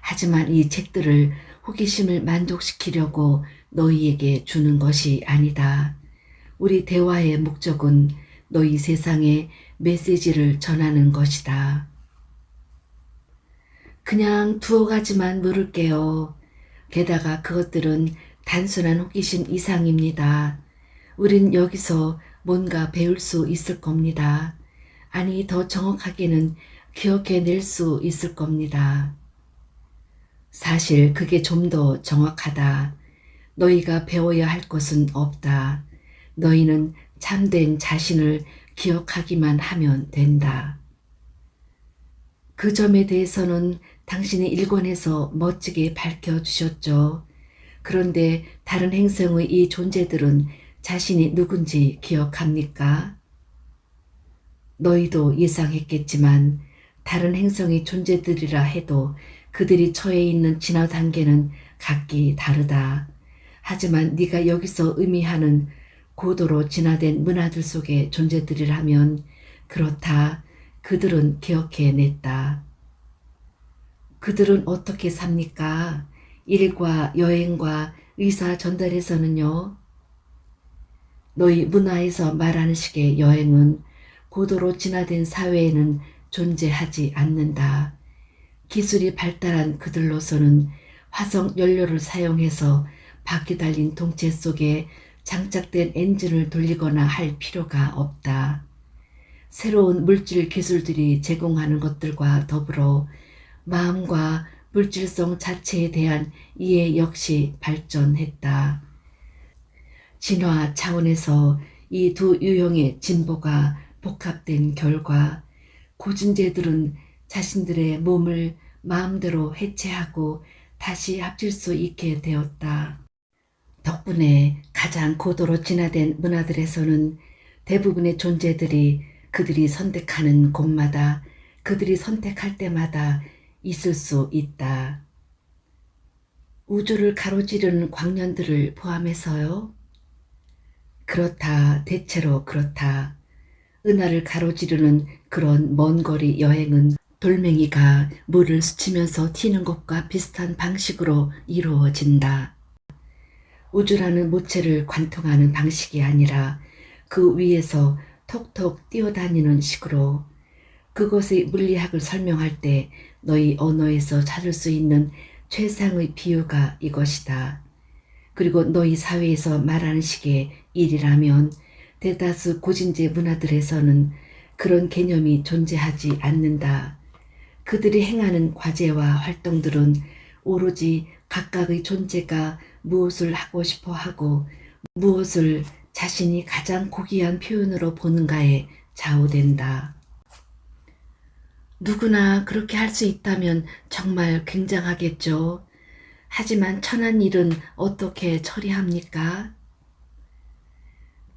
하지만 이 책들을 호기심을 만족시키려고 너희에게 주는 것이 아니다. 우리 대화의 목적은 너희 세상에 메시지를 전하는 것이다. 그냥 두어 가지만 물을게요. 게다가 그것들은 단순한 호기심 이상입니다. 우린 여기서 뭔가 배울 수 있을 겁니다. 아니, 더 정확하게는 기억해낼 수 있을 겁니다. 사실 그게 좀 더 정확하다. 너희가 배워야 할 것은 없다. 너희는 참된 자신을 기억하기만 하면 된다. 그 점에 대해서는 당신이 1권에서 멋지게 밝혀주셨죠. 그런데 다른 행성의 이 존재들은 자신이 누군지 기억합니까? 너희도 예상했겠지만 다른 행성의 존재들이라 해도 그들이 처해 있는 진화 단계는 각기 다르다. 하지만 네가 여기서 의미하는 고도로 진화된 문화들 속의 존재들이라면 그렇다. 그들은 기억해냈다. 그들은 어떻게 삽니까? 일과 여행과 의사 전달에서는요. 너희 문화에서 말하는 식의 여행은 고도로 진화된 사회에는 존재하지 않는다. 기술이 발달한 그들로서는 화석 연료를 사용해서 바퀴 달린 동체 속에 장착된 엔진을 돌리거나 할 필요가 없다. 새로운 물질 기술들이 제공하는 것들과 더불어 마음과 물질성 자체에 대한 이해 역시 발전했다. 진화 차원에서 이 두 유형의 진보가 복합된 결과 고진재들은 자신들의 몸을 마음대로 해체하고 다시 합칠 수 있게 되었다. 덕분에 가장 고도로 진화된 문화들에서는 대부분의 존재들이 그들이 선택하는 곳마다 그들이 선택할 때마다 있을 수 있다. 우주를 가로지르는 광년들을 포함해서요. 그렇다. 대체로 그렇다. 은하를 가로지르는 그런 먼 거리 여행은 돌멩이가 물을 스치면서 튀는 것과 비슷한 방식으로 이루어진다. 우주라는 모체를 관통하는 방식이 아니라 그 위에서 톡톡 뛰어다니는 식으로. 그것의 물리학을 설명할 때 너희 언어에서 찾을 수 있는 최상의 비유가 이것이다. 그리고 너희 사회에서 말하는 식의 일이라면 대다수 고진재 문화들에서는 그런 개념이 존재하지 않는다. 그들이 행하는 과제와 활동들은 오로지 각각의 존재가 무엇을 하고 싶어 하고 무엇을 자신이 가장 고귀한 표현으로 보는가에 좌우된다. 누구나 그렇게 할 수 있다면 정말 굉장하겠죠. 하지만 천한 일은 어떻게 처리합니까?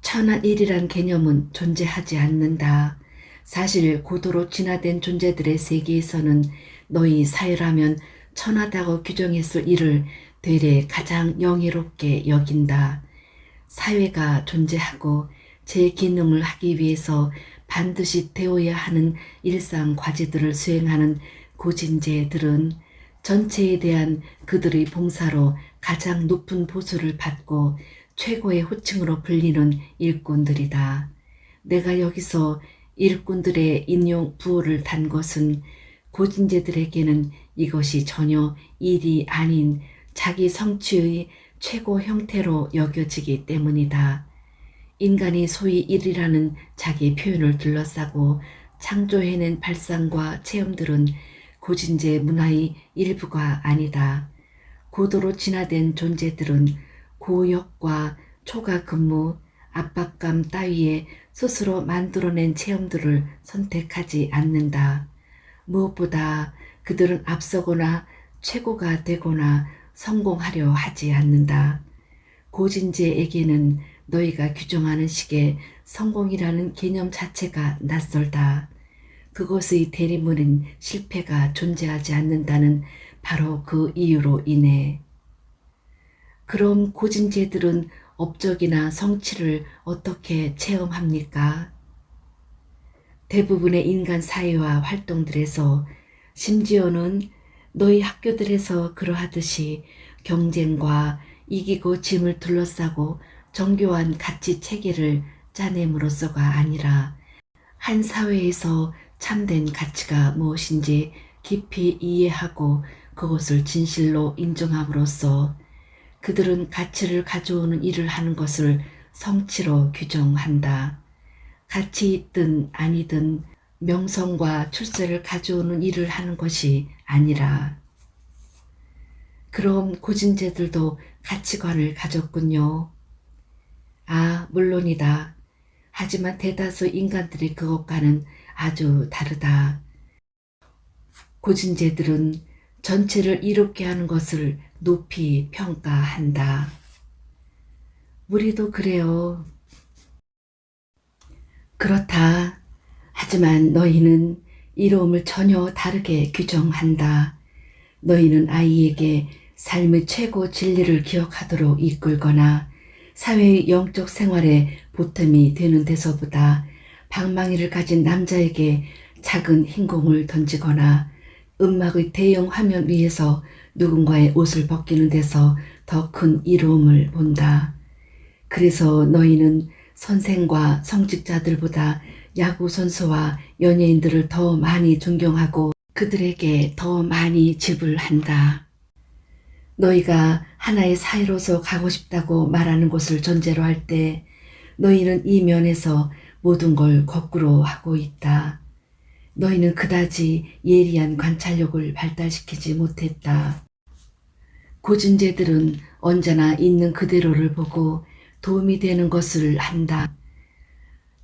천한 일이란 개념은 존재하지 않는다. 사실 고도로 진화된 존재들의 세계에서는 너희 사회라면 천하다고 규정했을 일을 되레 가장 영예롭게 여긴다. 사회가 존재하고 제 기능을 하기 위해서 반드시 되어야 하는 일상 과제들을 수행하는 고진재들은 전체에 대한 그들의 봉사로 가장 높은 보수를 받고 최고의 호칭으로 불리는 일꾼들이다. 내가 여기서 일꾼들의 인용 부호를 단 것은 고진재들에게는 이것이 전혀 일이 아닌 자기 성취의 최고 형태로 여겨지기 때문이다. 인간이 소위 일이라는 자기 표현을 둘러싸고 창조해낸 발상과 체험들은 고진재 문화의 일부가 아니다. 고도로 진화된 존재들은 고역과 초과 근무, 압박감 따위에 스스로 만들어낸 체험들을 선택하지 않는다. 무엇보다 그들은 앞서거나 최고가 되거나 성공하려 하지 않는다. 고진재에게는 너희가 규정하는 식의 성공이라는 개념 자체가 낯설다. 그것의 대리문인 실패가 존재하지 않는다는 바로 그 이유로 인해. 그럼 고진재들은 업적이나 성취를 어떻게 체험합니까? 대부분의 인간 사회와 활동들에서, 심지어는 너희 학교들에서 그러하듯이 경쟁과 이기고 짐을 둘러싸고 정교한 가치 체계를 짜냄으로써가 아니라 한 사회에서 참된 가치가 무엇인지 깊이 이해하고 그것을 진실로 인정함으로써 그들은 가치를 가져오는 일을 하는 것을 성취로 규정한다. 가치 있든 아니든 명성과 출세를 가져오는 일을 하는 것이 아니라. 그럼 고진재들도 가치관을 가졌군요. 아, 물론이다. 하지만 대다수 인간들이 그것과는 아주 다르다. 고진재들은 전체를 이롭게 하는 것을 높이 평가한다. 우리도 그래요. 그렇다. 하지만 너희는 이로움을 전혀 다르게 규정한다. 너희는 아이에게 삶의 최고 진리를 기억하도록 이끌거나 사회의 영적 생활의 보탬이 되는 데서보다 방망이를 가진 남자에게 작은 흰공을 던지거나 음악의 대형 화면 위에서 누군가의 옷을 벗기는 데서 더 큰 이로움을 본다. 그래서 너희는 선생과 성직자들보다 야구선수와 연예인들을 더 많이 존경하고 그들에게 더 많이 지불한다. 너희가 하나의 사회로서 가고 싶다고 말하는 것을 전제로 할 때 너희는 이 면에서 모든 걸 거꾸로 하고 있다. 너희는 그다지 예리한 관찰력을 발달시키지 못했다. 고진제들은 언제나 있는 그대로를 보고 도움이 되는 것을 한다.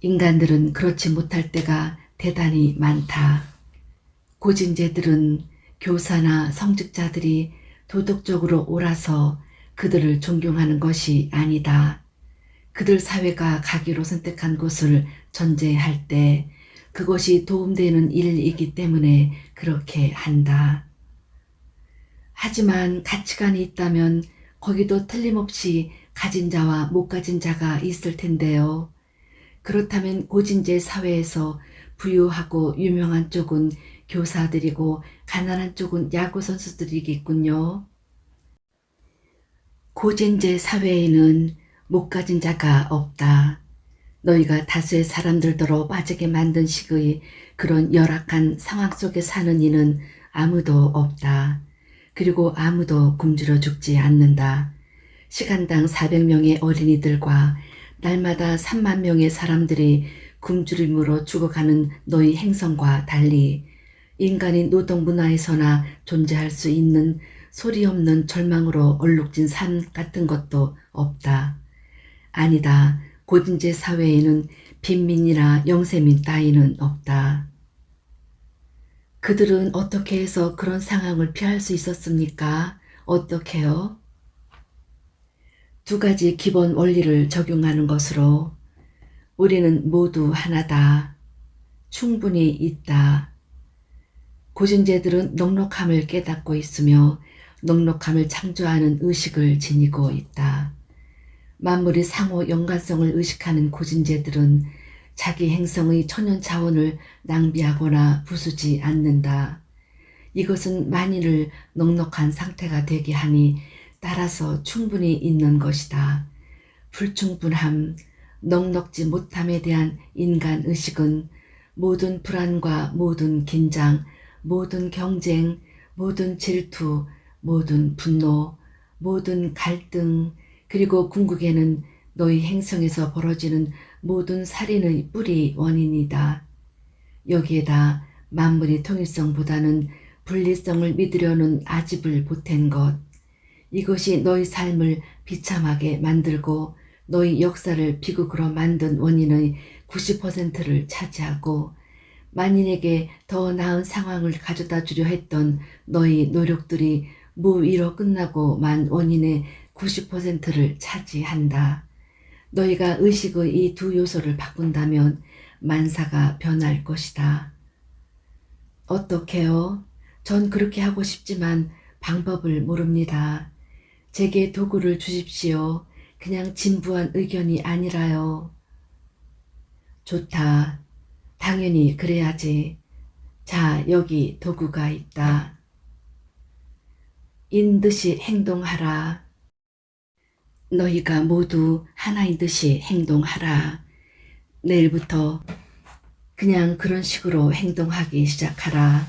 인간들은 그렇지 못할 때가 대단히 많다. 고진제들은 교사나 성직자들이 도덕적으로 옳아서 그들을 존경하는 것이 아니다. 그들 사회가 가기로 선택한 곳을 전제할 때 그것이 도움되는 일이기 때문에 그렇게 한다. 하지만 가치관이 있다면 거기도 틀림없이 가진 자와 못 가진 자가 있을 텐데요. 그렇다면 고진제 사회에서 부유하고 유명한 쪽은 교사들이고 가난한 쪽은 야구 선수들이겠군요. 고진제 사회에는 못 가진 자가 없다. 너희가 다수의 사람들더러 빠지게 만든 식의 그런 열악한 상황 속에 사는 이는 아무도 없다. 그리고 아무도 굶주려 죽지 않는다. 시간당 400명의 어린이들과 날마다 3만 명의 사람들이 굶주림으로 죽어가는 너희 행성과 달리 인간이 노동 문화에서나 존재할 수 있는 소리 없는 절망으로 얼룩진 산 같은 것도 없다. 아니다. 고진제 사회에는 빈민이나 영세민 따위는 없다. 그들은 어떻게 해서 그런 상황을 피할 수 있었습니까? 어떻게요? 두 가지 기본 원리를 적용하는 것으로 우리는 모두 하나다. 충분히 있다. 고진제들은 넉넉함을 깨닫고 있으며 넉넉함을 창조하는 의식을 지니고 있다. 만물의 상호 연관성을 의식하는 고진제들은 자기 행성의 천연 자원을 낭비하거나 부수지 않는다. 이것은 만일을 넉넉한 상태가 되게 하니 따라서 충분히 있는 것이다. 불충분함, 넉넉지 못함에 대한 인간 의식은 모든 불안과 모든 긴장, 모든 경쟁, 모든 질투, 모든 분노, 모든 갈등, 그리고 궁극에는 너희 행성에서 벌어지는 모든 살인의 뿌리 원인이다. 여기에다 만물의 통일성보다는 분리성을 믿으려는 아집을 보탠 것, 이것이 너희 삶을 비참하게 만들고 너희 역사를 비극으로 만든 원인의 90%를 차지하고 만인에게 더 나은 상황을 가져다 주려 했던 너희 노력들이 무위로 끝나고 만 원인의 90%를 차지한다. 너희가 의식의 이 두 요소를 바꾼다면 만사가 변할 것이다. 어떻게요? 전 그렇게 하고 싶지만 방법을 모릅니다. 제게 도구를 주십시오. 그냥 진부한 의견이 아니라요. 좋다. 당연히 그래야지. 자, 여기 도구가 있다. 인 듯이 행동하라. 너희가 모두 하나인 듯이 행동하라. 내일부터 그냥 그런 식으로 행동하기 시작하라.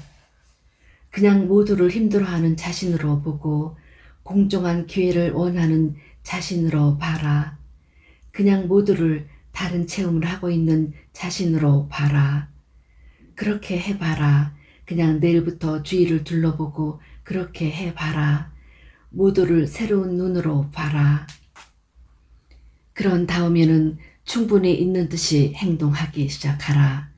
그냥 모두를 힘들어하는 자신으로 보고 공정한 기회를 원하는 자신으로 봐라. 그냥 모두를 다른 체험을 하고 있는 자신으로 봐라. 그렇게 해봐라. 그냥 내일부터 주위를 둘러보고 그렇게 해봐라. 모두를 새로운 눈으로 봐라. 그런 다음에는 충분히 있는 듯이 행동하기 시작하라.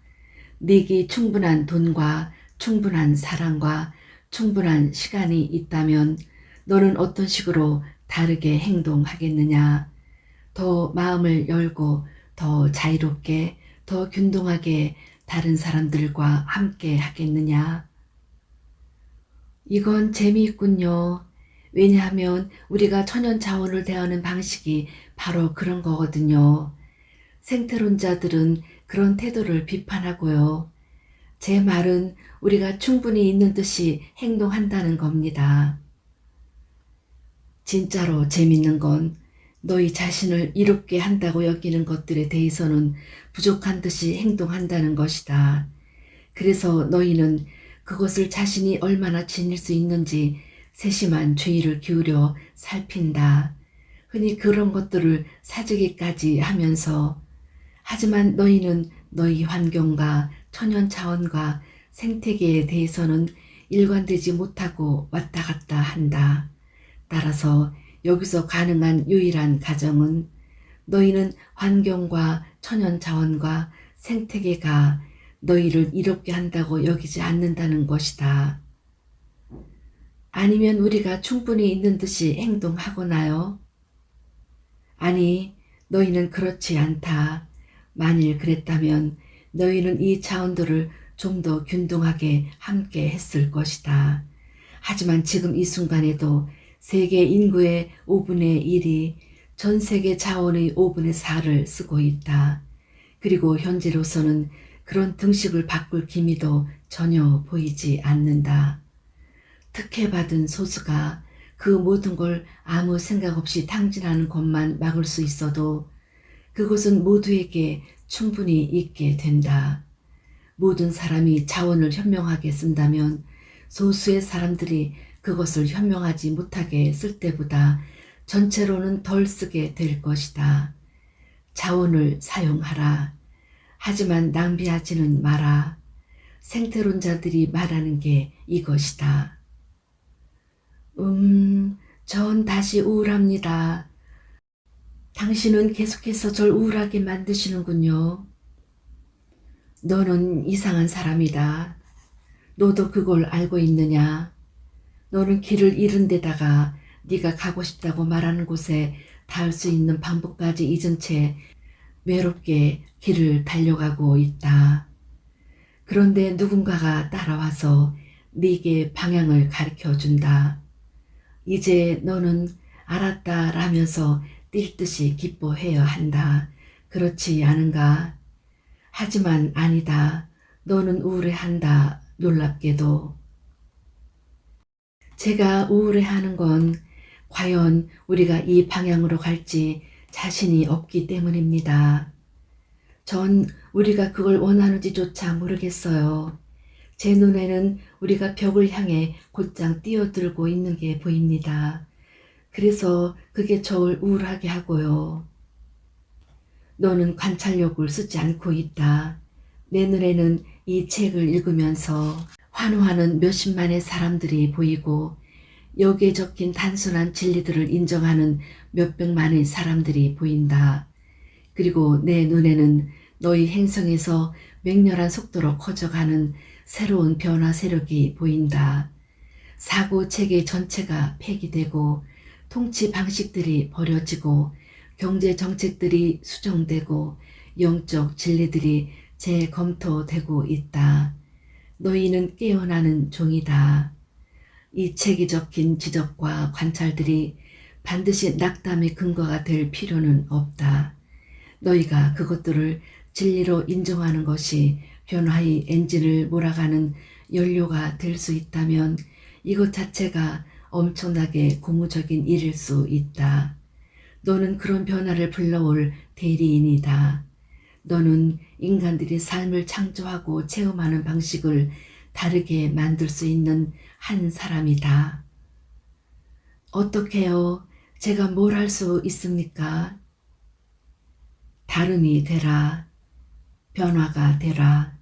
네게 충분한 돈과 충분한 사랑과 충분한 시간이 있다면 너는 어떤 식으로 다르게 행동하겠느냐? 더 마음을 열고 더 자유롭게, 더 균등하게, 다른 사람들과 함께 하겠느냐? 이건 재미있군요. 왜냐하면 우리가 천연 자원을 대하는 방식이 바로 그런 거거든요. 생태론자들은 그런 태도를 비판하고요. 제 말은 우리가 충분히 있는 듯이 행동한다는 겁니다. 진짜로 재밌는 건 너희 자신을 이롭게 한다고 여기는 것들에 대해서는 부족한 듯이 행동한다는 것이다. 그래서 너희는 그것을 자신이 얼마나 지닐 수 있는지 세심한 주의를 기울여 살핀다. 흔히 그런 것들을 사재기까지 하면서 하지만 너희는 너희 환경과 천연 자원과 생태계에 대해서는 일관되지 못하고 왔다 갔다 한다. 따라서 여기서 가능한 유일한 가정은 너희는 환경과 천연 자원과 생태계가 너희를 이롭게 한다고 여기지 않는다는 것이다. 아니면 우리가 충분히 있는 듯이 행동하거나요? 아니, 너희는 그렇지 않다. 만일 그랬다면 너희는 이 자원들을 좀 더 균등하게 함께 했을 것이다. 하지만 지금 이 순간에도 세계 인구의 5분의 1이 전 세계 자원의 5분의 4를 쓰고 있다. 그리고 현재로서는 그런 등식을 바꿀 기미도 전혀 보이지 않는다. 특혜받은 소수가 그 모든 걸 아무 생각 없이 탕진하는 것만 막을 수 있어도 그것은 모두에게 충분히 있게 된다. 모든 사람이 자원을 현명하게 쓴다면 소수의 사람들이 그것을 현명하지 못하게 쓸 때보다 전체로는 덜 쓰게 될 것이다. 자원을 사용하라. 하지만 낭비하지는 마라. 생태론자들이 말하는 게 이것이다. 전 다시 우울합니다. 당신은 계속해서 절 우울하게 만드시는군요. 너는 이상한 사람이다. 너도 그걸 알고 있느냐? 너는 길을 잃은 데다가 네가 가고 싶다고 말하는 곳에 닿을 수 있는 방법까지 잊은 채 외롭게 길을 달려가고 있다. 그런데 누군가가 따라와서 네게 방향을 가르쳐준다. 이제 너는 알았다 라면서 뛸 듯이 기뻐해야 한다. 그렇지 않은가? 하지만 아니다. 너는 우울해한다. 놀랍게도. 제가 우울해하는 건 과연 우리가 이 방향으로 갈지 자신이 없기 때문입니다. 전 우리가 그걸 원하는지조차 모르겠어요. 제 눈에는 우리가 벽을 향해 곧장 뛰어들고 있는 게 보입니다. 그래서 그게 저를 우울하게 하고요. 너는 관찰력을 쓰지 않고 있다. 내 눈에는 이 책을 읽으면서 환호하는 몇십만의 사람들이 보이고 여기에 적힌 단순한 진리들을 인정하는 몇백만의 사람들이 보인다. 그리고 내 눈에는 너희 행성에서 맹렬한 속도로 커져가는 새로운 변화 세력이 보인다. 사고 체계 전체가 폐기되고 통치 방식들이 버려지고 경제 정책들이 수정되고 영적 진리들이 재검토되고 있다. 너희는 깨어나는 종이다. 이 책에 적힌 지적과 관찰들이 반드시 낙담의 근거가 될 필요는 없다. 너희가 그것들을 진리로 인정하는 것이 변화의 엔진을 몰아가는 연료가 될 수 있다면 이것 자체가 엄청나게 고무적인 일일 수 있다. 너는 그런 변화를 불러올 대리인이다. 너는 인간들이 삶을 창조하고 체험하는 방식을 다르게 만들 수 있는 한 사람이다. 어떻게요? 제가 뭘 할 수 있습니까? 다름이 되라. 변화가 되라.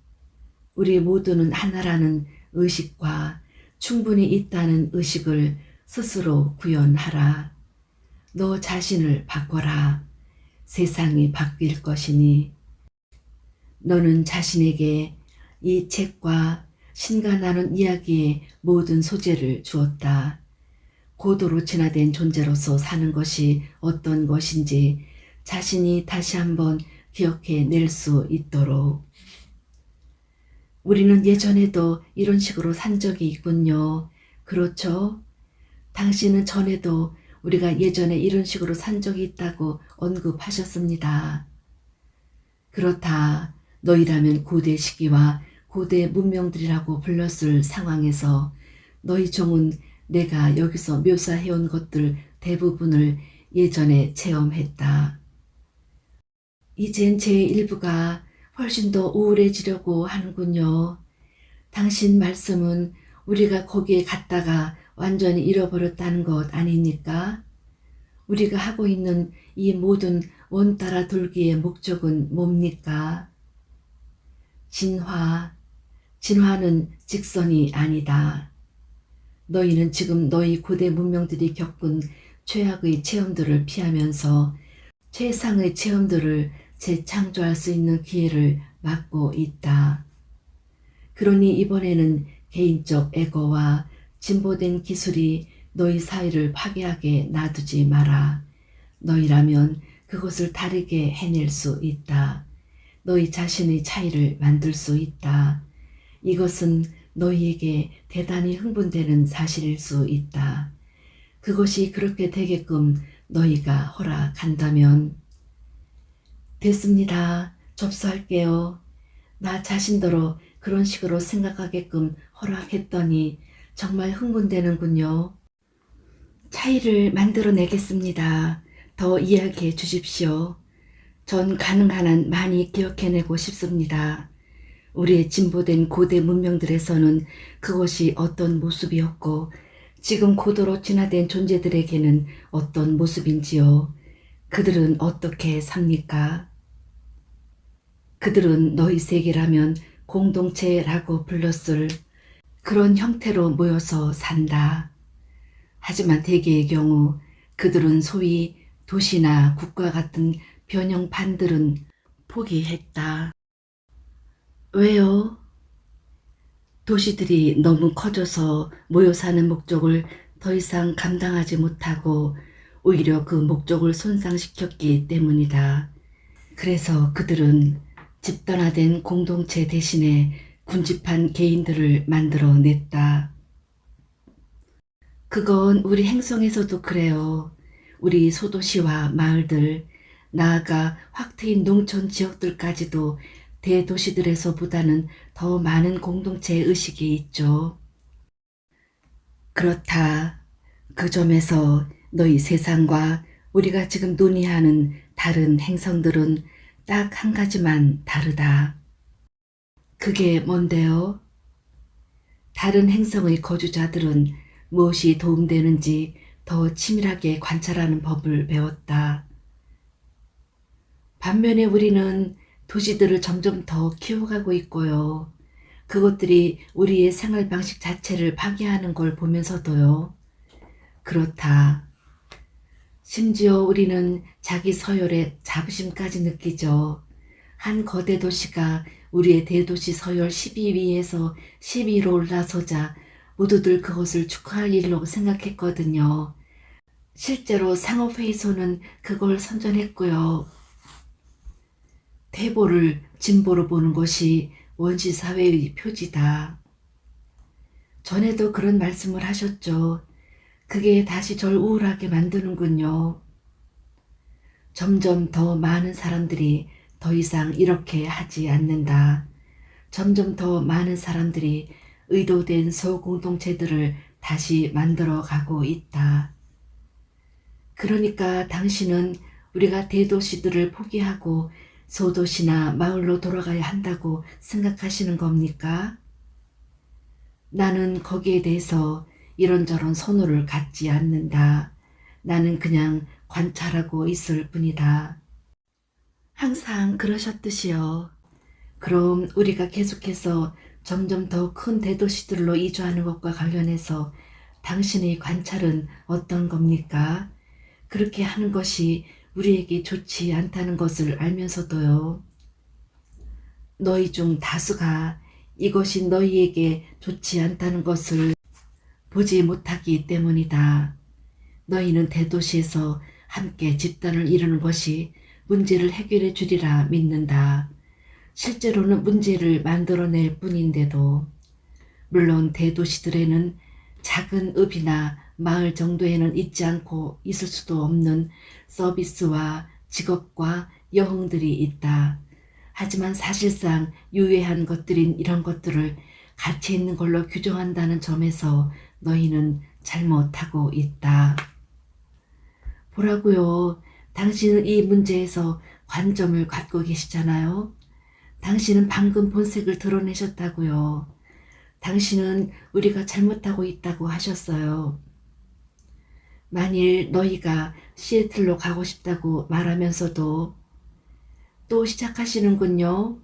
우리 모두는 하나라는 의식과 충분히 있다는 의식을 스스로 구현하라. 너 자신을 바꿔라. 세상이 바뀔 것이니. 너는 자신에게 이 책과 신과 나눈 이야기의 모든 소재를 주었다. 고도로 진화된 존재로서 사는 것이 어떤 것인지 자신이 다시 한번 기억해 낼 수 있도록. 우리는 예전에도 이런 식으로 산 적이 있군요. 그렇죠? 당신은 전에도 우리가 예전에 이런 식으로 산 적이 있다고 언급하셨습니다. 그렇다. 너희라면 고대 시기와 고대 문명들이라고 불렀을 상황에서 너희 종은 내가 여기서 묘사해온 것들 대부분을 예전에 체험했다. 이젠 제 일부가 훨씬 더 우울해지려고 하는군요. 당신 말씀은 우리가 거기에 갔다가 완전히 잃어버렸다는 것 아닙니까? 우리가 하고 있는 이 모든 원 따라 돌기의 목적은 뭡니까? 진화. 진화는 직선이 아니다. 너희는 지금 너희 고대 문명들이 겪은 최악의 체험들을 피하면서 최상의 체험들을 재창조할 수 있는 기회를 막고 있다. 그러니 이번에는 개인적 에고와 진보된 기술이 너희 사이를 파괴하게 놔두지 마라. 너희라면 그것을 다르게 해낼 수 있다. 너희 자신의 차이를 만들 수 있다. 이것은 너희에게 대단히 흥분되는 사실일 수 있다. 그것이 그렇게 되게끔 너희가 허락한다면. 됐습니다. 접수할게요. 나 자신더러 그런 식으로 생각하게끔 허락했더니 정말 흥분되는군요. 차이를 만들어내겠습니다. 더 이야기해 주십시오. 전 가능한 한 많이 기억해내고 싶습니다. 우리의 진보된 고대 문명들에서는 그것이 어떤 모습이었고 지금 고도로 진화된 존재들에게는 어떤 모습인지요. 그들은 어떻게 삽니까? 그들은 너희 세계라면 공동체라고 불렀을 그런 형태로 모여서 산다. 하지만 대개의 경우 그들은 소위 도시나 국가 같은 변형반들은 포기했다. 왜요? 도시들이 너무 커져서 모여 사는 목적을 더 이상 감당하지 못하고 오히려 그 목적을 손상시켰기 때문이다. 그래서 그들은 집단화된 공동체 대신에 군집한 개인들을 만들어냈다. 그건 우리 행성에서도 그래요. 우리 소도시와 마을들, 나아가 확 트인 농촌 지역들까지도 대도시들에서보다는 더 많은 공동체 의식이 있죠. 그렇다. 그 점에서 너희 세상과 우리가 지금 논의하는 다른 행성들은 딱 한 가지만 다르다. 그게 뭔데요? 다른 행성의 거주자들은 무엇이 도움되는지 더 치밀하게 관찰하는 법을 배웠다. 반면에 우리는 도시들을 점점 더 키워가고 있고요. 그것들이 우리의 생활 방식 자체를 파괴하는 걸 보면서도요. 그렇다. 심지어 우리는 자기 서열의 자부심까지 느끼죠. 한 거대 도시가 우리의 대도시 서열 12위에서 12위로 올라서자 모두들 그것을 축하할 일로 생각했거든요. 실제로 상업회의소는 그걸 선전했고요. 퇴보를 진보로 보는 것이 원시사회의 표지다. 전에도 그런 말씀을 하셨죠. 그게 다시 절 우울하게 만드는군요. 점점 더 많은 사람들이 더 이상 이렇게 하지 않는다. 점점 더 많은 사람들이 의도된 소공동체들을 다시 만들어 가고 있다. 그러니까 당신은 우리가 대도시들을 포기하고 소도시나 마을로 돌아가야 한다고 생각하시는 겁니까? 나는 거기에 대해서 이런저런 선호를 갖지 않는다. 나는 그냥 관찰하고 있을 뿐이다. 항상 그러셨듯이요. 그럼 우리가 계속해서 점점 더 큰 대도시들로 이주하는 것과 관련해서 당신의 관찰은 어떤 겁니까? 그렇게 하는 것이 우리에게 좋지 않다는 것을 알면서도요. 너희 중 다수가 이것이 너희에게 좋지 않다는 것을 보지 못하기 때문이다. 너희는 대도시에서 함께 집단을 이루는 것이 문제를 해결해 주리라 믿는다. 실제로는 문제를 만들어낼 뿐인데도, 물론 대도시들에는 작은 읍이나 마을 정도에는 있지 않고 있을 수도 없는 서비스와 직업과 여흥들이 있다. 하지만 사실상 유해한 것들인 이런 것들을 가치 있는 걸로 규정한다는 점에서 너희는 잘못하고 있다. 보라고요. 당신은 이 문제에서 관점을 갖고 계시잖아요. 당신은 방금 본색을 드러내셨다고요. 당신은 우리가 잘못하고 있다고 하셨어요. 만일 너희가 시애틀로 가고 싶다고 말하면서도 또 시작하시는군요.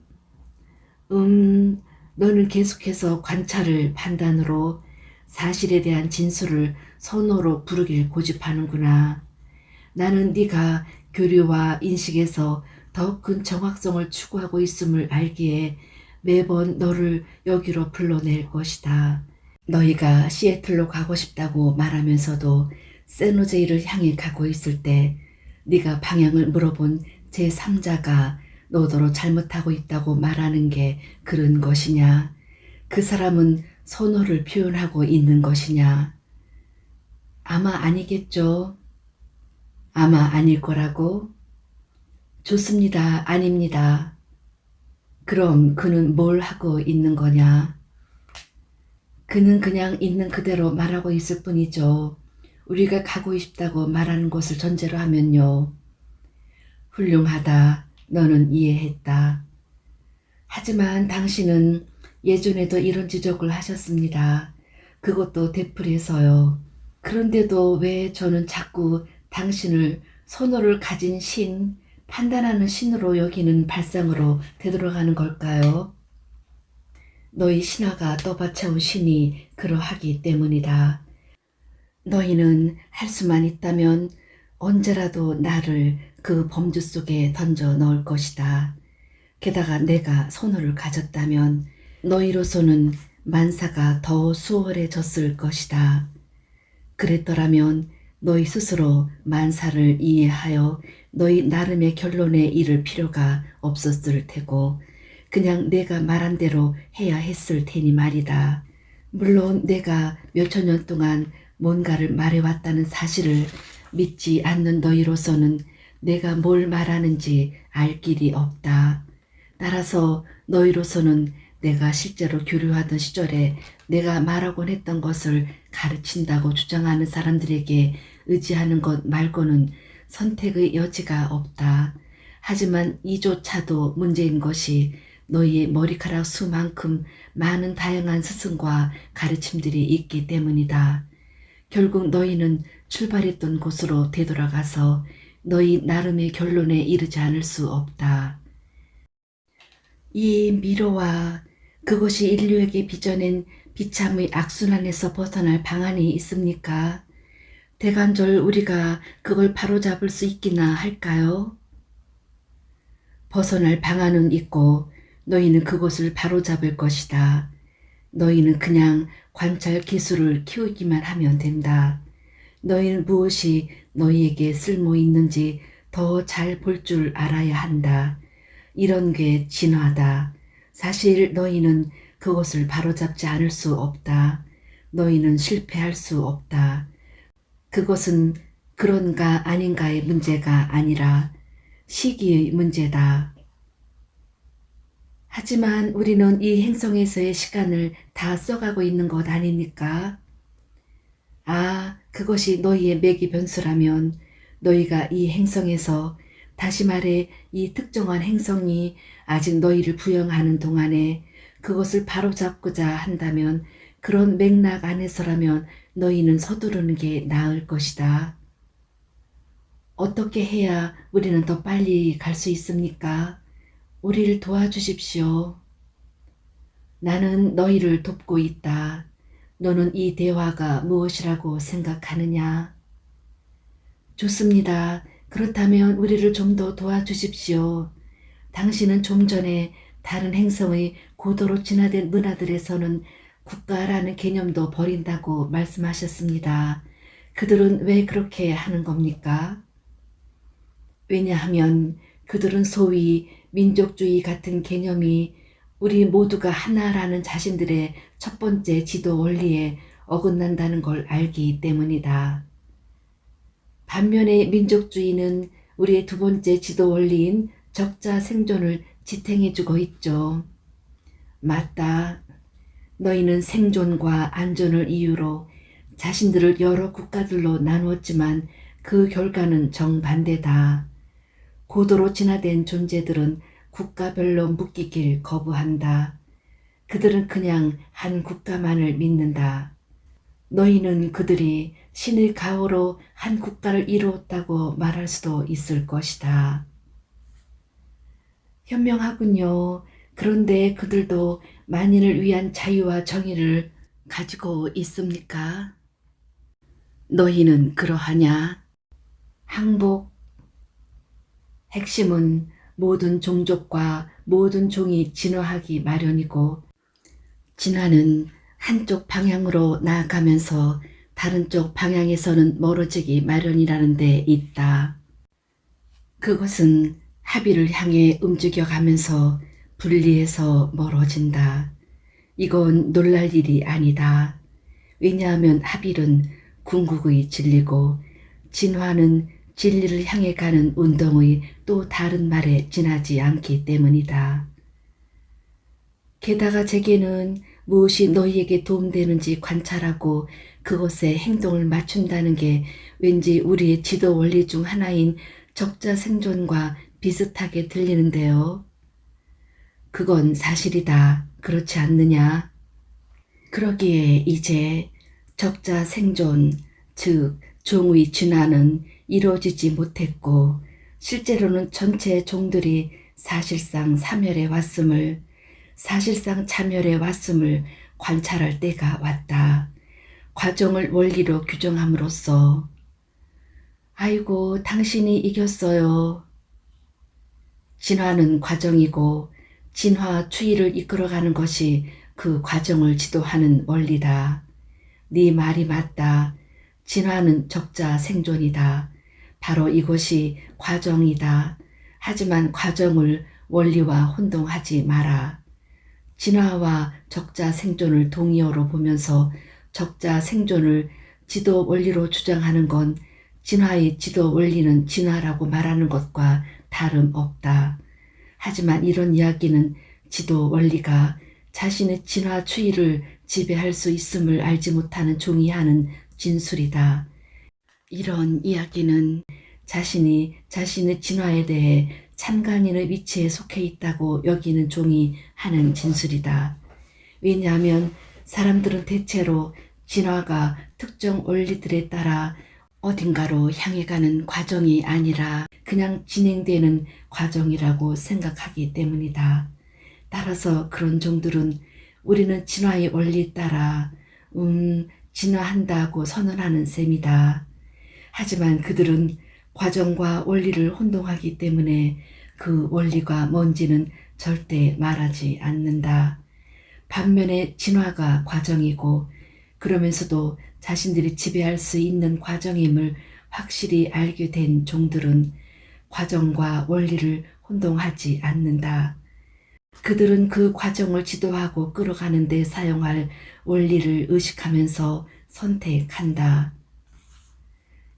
너는 계속해서 관찰을 판단으로 사실에 대한 진술을 선호로 부르길 고집하는구나. 나는 네가 교류와 인식에서 더 큰 정확성을 추구하고 있음을 알기에 매번 너를 여기로 불러낼 것이다. 너희가 시애틀로 가고 싶다고 말하면서도 샌호제이를 향해 가고 있을 때 네가 방향을 물어본 제3자가 너더러 잘못하고 있다고 말하는 게 그런 것이냐? 그 사람은 선호를 표현하고 있는 것이냐? 아마 아니겠죠. 아마 아닐 거라고? 좋습니다. 아닙니다. 그럼 그는 뭘 하고 있는 거냐? 그는 그냥 있는 그대로 말하고 있을 뿐이죠. 우리가 가고 싶다고 말하는 것을 전제로 하면요. 훌륭하다. 너는 이해했다. 하지만 당신은 예전에도 이런 지적을 하셨습니다. 그것도 되풀이해서요. 그런데도 왜 저는 자꾸 당신을 선호를 가진 신, 판단하는 신으로 여기는 발상으로 되돌아가는 걸까요? 너희 신하가 떠받쳐온 신이 그러하기 때문이다. 너희는 할 수만 있다면 언제라도 나를 그 범주 속에 던져 넣을 것이다. 게다가 내가 선호를 가졌다면 너희로서는 만사가 더 수월해졌을 것이다. 그랬더라면 너희 스스로 만사를 이해하여 너희 나름의 결론에 이를 필요가 없었을 테고 그냥 내가 말한 대로 해야 했을 테니 말이다. 물론 내가 몇천 년 동안 뭔가를 말해왔다는 사실을 믿지 않는 너희로서는 내가 뭘 말하는지 알 길이 없다. 따라서 너희로서는 내가 실제로 교류하던 시절에 내가 말하곤 했던 것을 가르친다고 주장하는 사람들에게 의지하는 것 말고는 선택의 여지가 없다. 하지만 이조차도 문제인 것이 너희의 머리카락 수만큼 많은 다양한 스승과 가르침들이 있기 때문이다. 결국 너희는 출발했던 곳으로 되돌아가서 너희 나름의 결론에 이르지 않을 수 없다. 이 미로와 그것이 인류에게 빚어낸 비참의 악순환에서 벗어날 방안이 있습니까? 대간절 우리가 그걸 바로잡을 수 있기나 할까요? 벗어날 방안은 있고 너희는 그것을 바로잡을 것이다. 너희는 그냥 관찰 기술을 키우기만 하면 된다. 너희는 무엇이 너희에게 쓸모 있는지 더 잘 볼 줄 알아야 한다. 이런 게 진화다. 사실 너희는 그것을 바로잡지 않을 수 없다. 너희는 실패할 수 없다. 그것은 그런가 아닌가의 문제가 아니라 시기의 문제다. 하지만 우리는 이 행성에서의 시간을 다 써가고 있는 것 아닙니까? 아, 그것이 너희의 매기 변수라면 너희가 이 행성에서, 다시 말해 이 특정한 행성이 아직 너희를 부영하는 동안에 그것을 바로잡고자 한다면 그런 맥락 안에서라면 너희는 서두르는 게 나을 것이다. 어떻게 해야 우리는 더 빨리 갈 수 있습니까? 우리를 도와주십시오. 나는 너희를 돕고 있다. 너는 이 대화가 무엇이라고 생각하느냐? 좋습니다. 그렇다면 우리를 좀 더 도와주십시오. 당신은 좀 전에 다른 행성의 고도로 진화된 문화들에서는 국가라는 개념도 버린다고 말씀하셨습니다. 그들은 왜 그렇게 하는 겁니까? 왜냐하면 그들은 소위 민족주의 같은 개념이 우리 모두가 하나라는 자신들의 첫 번째 지도 원리에 어긋난다는 걸 알기 때문이다. 반면에 민족주의는 우리의 두 번째 지도 원리인 적자 생존을 지탱해주고 있죠. 맞다. 너희는 생존과 안전을 이유로 자신들을 여러 국가들로 나누었지만 그 결과는 정반대다. 고도로 진화된 존재들은 국가별로 묶이길 거부한다. 그들은 그냥 한 국가만을 믿는다. 너희는 그들이 신의 가호로 한 국가를 이루었다고 말할 수도 있을 것이다. 현명하군요. 그런데 그들도 만인을 위한 자유와 정의를 가지고 있습니까? 너희는 그러하냐? 항복. 핵심은 모든 종족과 모든 종이 진화하기 마련이고, 진화는 한쪽 방향으로 나아가면서 다른 쪽 방향에서는 멀어지기 마련이라는 데 있다. 그것은 합의를 향해 움직여가면서 분리해서 멀어진다. 이건 놀랄 일이 아니다. 왜냐하면 합의는 궁극의 진리고 진화는 진리를 향해 가는 운동의 또 다른 말에 지나지 않기 때문이다. 게다가 제게는 무엇이 너희에게 도움되는지 관찰하고 그것에 행동을 맞춘다는 게 왠지 우리의 지도 원리 중 하나인 적자 생존과 비슷하게 들리는데요. 그건 사실이다. 그렇지 않느냐? 그러기에 이제 적자 생존, 즉 종의 진화는 이루어지지 못했고 실제로는 전체 종들이 사실상 참멸해 왔음을 관찰할 때가 왔다. 과정을 원리로 규정함으로써. 아이고, 당신이 이겼어요. 진화는 과정이고 진화 추이를 이끌어가는 것이 그 과정을 지도하는 원리다. 네 말이 맞다. 진화는 적자 생존이다. 바로 이것이 과정이다. 하지만 과정을 원리와 혼동하지 마라. 진화와 적자 생존을 동의어로 보면서 적자 생존을 지도 원리로 주장하는 건 진화의 지도 원리는 진화라고 말하는 것과 다름없다. 하지만 이런 이야기는 지도 원리가 자신의 진화 추이를 지배할 수 있음을 알지 못하는 종이 하는 진술이다. 이런 이야기는 자신이 자신의 진화에 대해 참관인의 위치에 속해 있다고 여기는 종이 하는 진술이다. 왜냐하면 사람들은 대체로 진화가 특정 원리들에 따라 어딘가로 향해 가는 과정이 아니라 그냥 진행되는 과정이라고 생각하기 때문이다. 따라서 그런 종들은 우리는 진화의 원리에 따라 진화한다고 선언하는 셈이다. 하지만 그들은 과정과 원리를 혼동하기 때문에 그 원리가 뭔지는 절대 말하지 않는다. 반면에 진화가 과정이고 그러면서도 자신들이 지배할 수 있는 과정임을 확실히 알게 된 종들은 과정과 원리를 혼동하지 않는다. 그들은 그 과정을 지도하고 끌어가는 데 사용할 원리를 의식하면서 선택한다.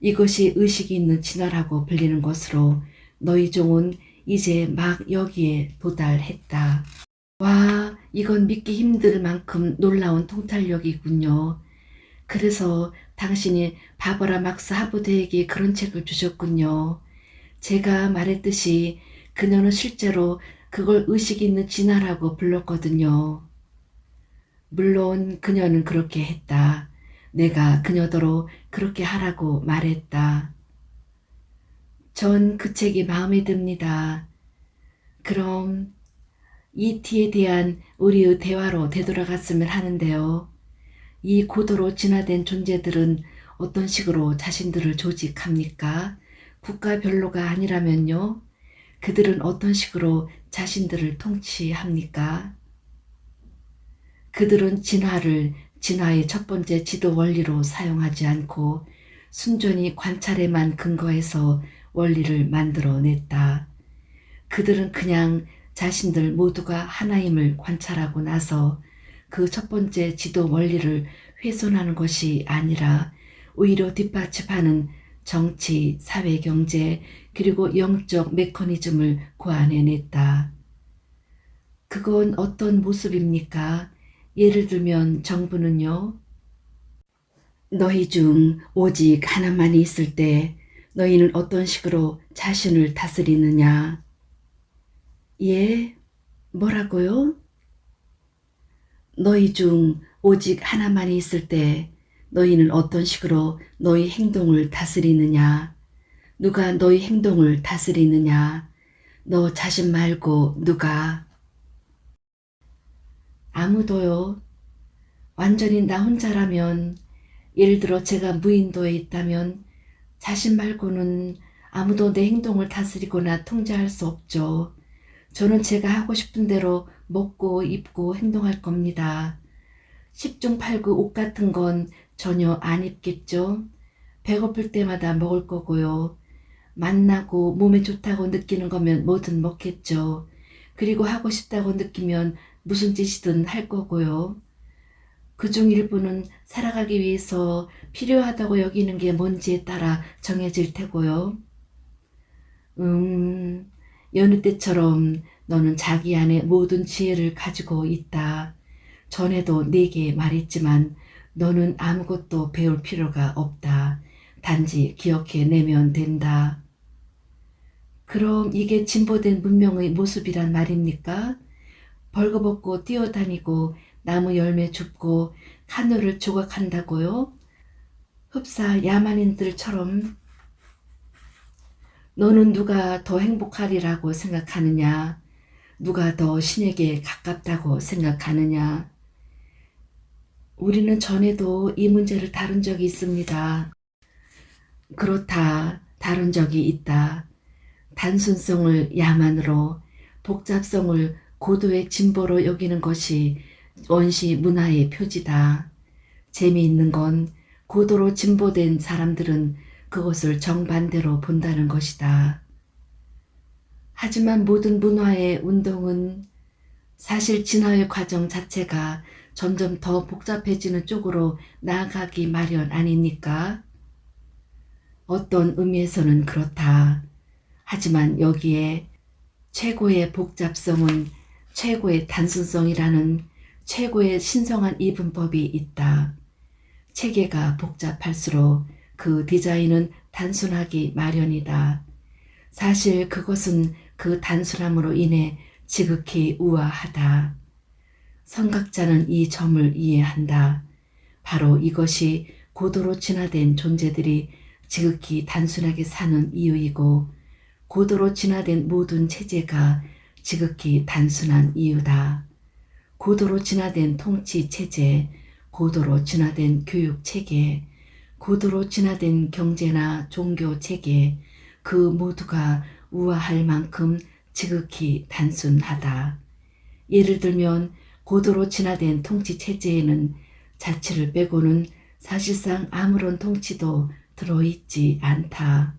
이것이 의식이 있는 진화라고 불리는 것으로 너희 종은 이제 막 여기에 도달했다. 와, 이건 믿기 힘들 만큼 놀라운 통찰력이군요. 그래서 당신이 바버라 막스 하버드에게 그런 책을 주셨군요. 제가 말했듯이 그녀는 실제로 그걸 의식 있는 진화라고 불렀거든요. 물론 그녀는 그렇게 했다. 내가 그녀더러 그렇게 하라고 말했다. 전 그 책이 마음에 듭니다. 그럼 ET에 대한 우리의 대화로 되돌아갔으면 하는데요. 이 고도로 진화된 존재들은 어떤 식으로 자신들을 조직합니까? 국가별로가 아니라면요. 그들은 어떤 식으로 자신들을 통치합니까? 그들은 진화의 첫 번째 지도 원리로 사용하지 않고 순전히 관찰에만 근거해서 원리를 만들어냈다. 그들은 그냥 자신들 모두가 하나임을 관찰하고 나서 그 첫 번째 지도 원리를 훼손하는 것이 아니라 오히려 뒷받침하는 정치, 사회, 경제, 그리고 영적 메커니즘을 고안해냈다. 그건 어떤 모습입니까? 예를 들면 정부는요. 너희 중 오직 하나만이 있을 때 너희는 어떤 식으로 자신을 다스리느냐? 예? 뭐라고요? 너희 중 오직 하나만이 있을 때 너희는 어떤 식으로 너희 행동을 다스리느냐? 누가 너희 행동을 다스리느냐? 너 자신 말고 누가? 아무도요. 완전히 나 혼자라면, 예를 들어 제가 무인도에 있다면 자신 말고는 아무도 내 행동을 다스리거나 통제할 수 없죠. 저는 제가 하고 싶은 대로 먹고 입고 행동할 겁니다. 10중 8구 옷 같은 건 전혀 안 입겠죠. 배고플 때마다 먹을 거고요. 맛나고 몸에 좋다고 느끼는 거면 뭐든 먹겠죠. 그리고 하고 싶다고 느끼면 무슨 짓이든 할 거고요. 그중 일부는 살아가기 위해서 필요하다고 여기는 게 뭔지에 따라 정해질 테고요. 여느 때처럼 너는 자기 안에 모든 지혜를 가지고 있다. 전에도 네게 말했지만 너는 아무것도 배울 필요가 없다. 단지 기억해내면 된다. 그럼 이게 진보된 문명의 모습이란 말입니까? 벌거벗고 뛰어다니고 나무 열매 줍고 카누를 조각한다고요? 흡사 야만인들처럼. 너는 누가 더 행복하리라고 생각하느냐? 누가 더 신에게 가깝다고 생각하느냐? 우리는 전에도 이 문제를 다룬 적이 있습니다. 그렇다. 다룬 적이 있다. 단순성을 야만으로, 복잡성을 고도의 진보로 여기는 것이 원시 문화의 표지다. 재미있는 건 고도로 진보된 사람들은 그것을 정반대로 본다는 것이다. 하지만 모든 문화의 운동은 사실 진화의 과정 자체가 점점 더 복잡해지는 쪽으로 나아가기 마련 아닙니까? 어떤 의미에서는 그렇다. 하지만 여기에 최고의 복잡성은 최고의 단순성이라는 최고의 신성한 이분법이 있다. 체계가 복잡할수록 그 디자인은 단순하기 마련이다. 사실 그것은 그 단순함으로 인해 지극히 우아하다. 선각자는 이 점을 이해한다. 바로 이것이 고도로 진화된 존재들이 지극히 단순하게 사는 이유이고 고도로 진화된 모든 체제가 지극히 단순한 이유다. 고도로 진화된 통치 체제, 고도로 진화된 교육 체계, 고도로 진화된 경제나 종교 체계, 그 모두가 우아할 만큼 지극히 단순하다. 예를 들면 고도로 진화된 통치 체제에는 자치를 빼고는 사실상 아무런 통치도 들어있지 않다.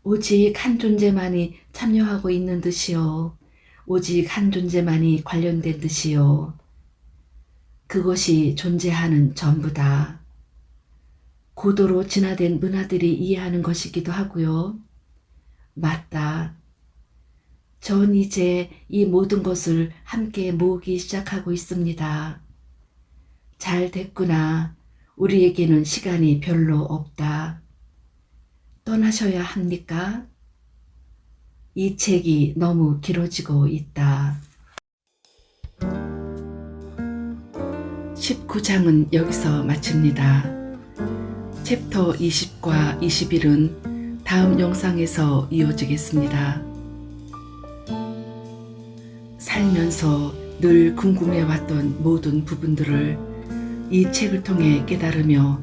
오직 한 존재만이 참여하고 있는 듯이요. 오직 한 존재만이 관련된 듯이요. 그것이 존재하는 전부다. 고도로 진화된 문화들이 이해하는 것이기도 하고요. 맞다. 전 이제 이 모든 것을 함께 모으기 시작하고 있습니다. 잘 됐구나. 우리에게는 시간이 별로 없다. 떠나셔야 합니까? 이 책이 너무 길어지고 있다. 19장은 여기서 마칩니다. 챕터 20과 21은 다음 영상에서 이어지겠습니다. 살면서 늘 궁금해왔던 모든 부분들을 이 책을 통해 깨달으며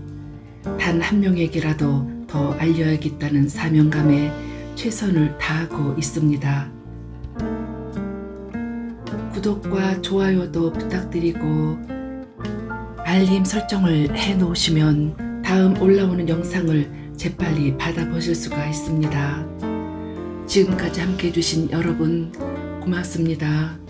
단 한 명에게라도 더 알려야겠다는 사명감에 최선을 다하고 있습니다. 구독과 좋아요도 부탁드리고 알림 설정을 해 놓으시면 다음 올라오는 영상을 재빨리 받아보실 수가 있습니다. 지금까지 함께 해주신 여러분 고맙습니다.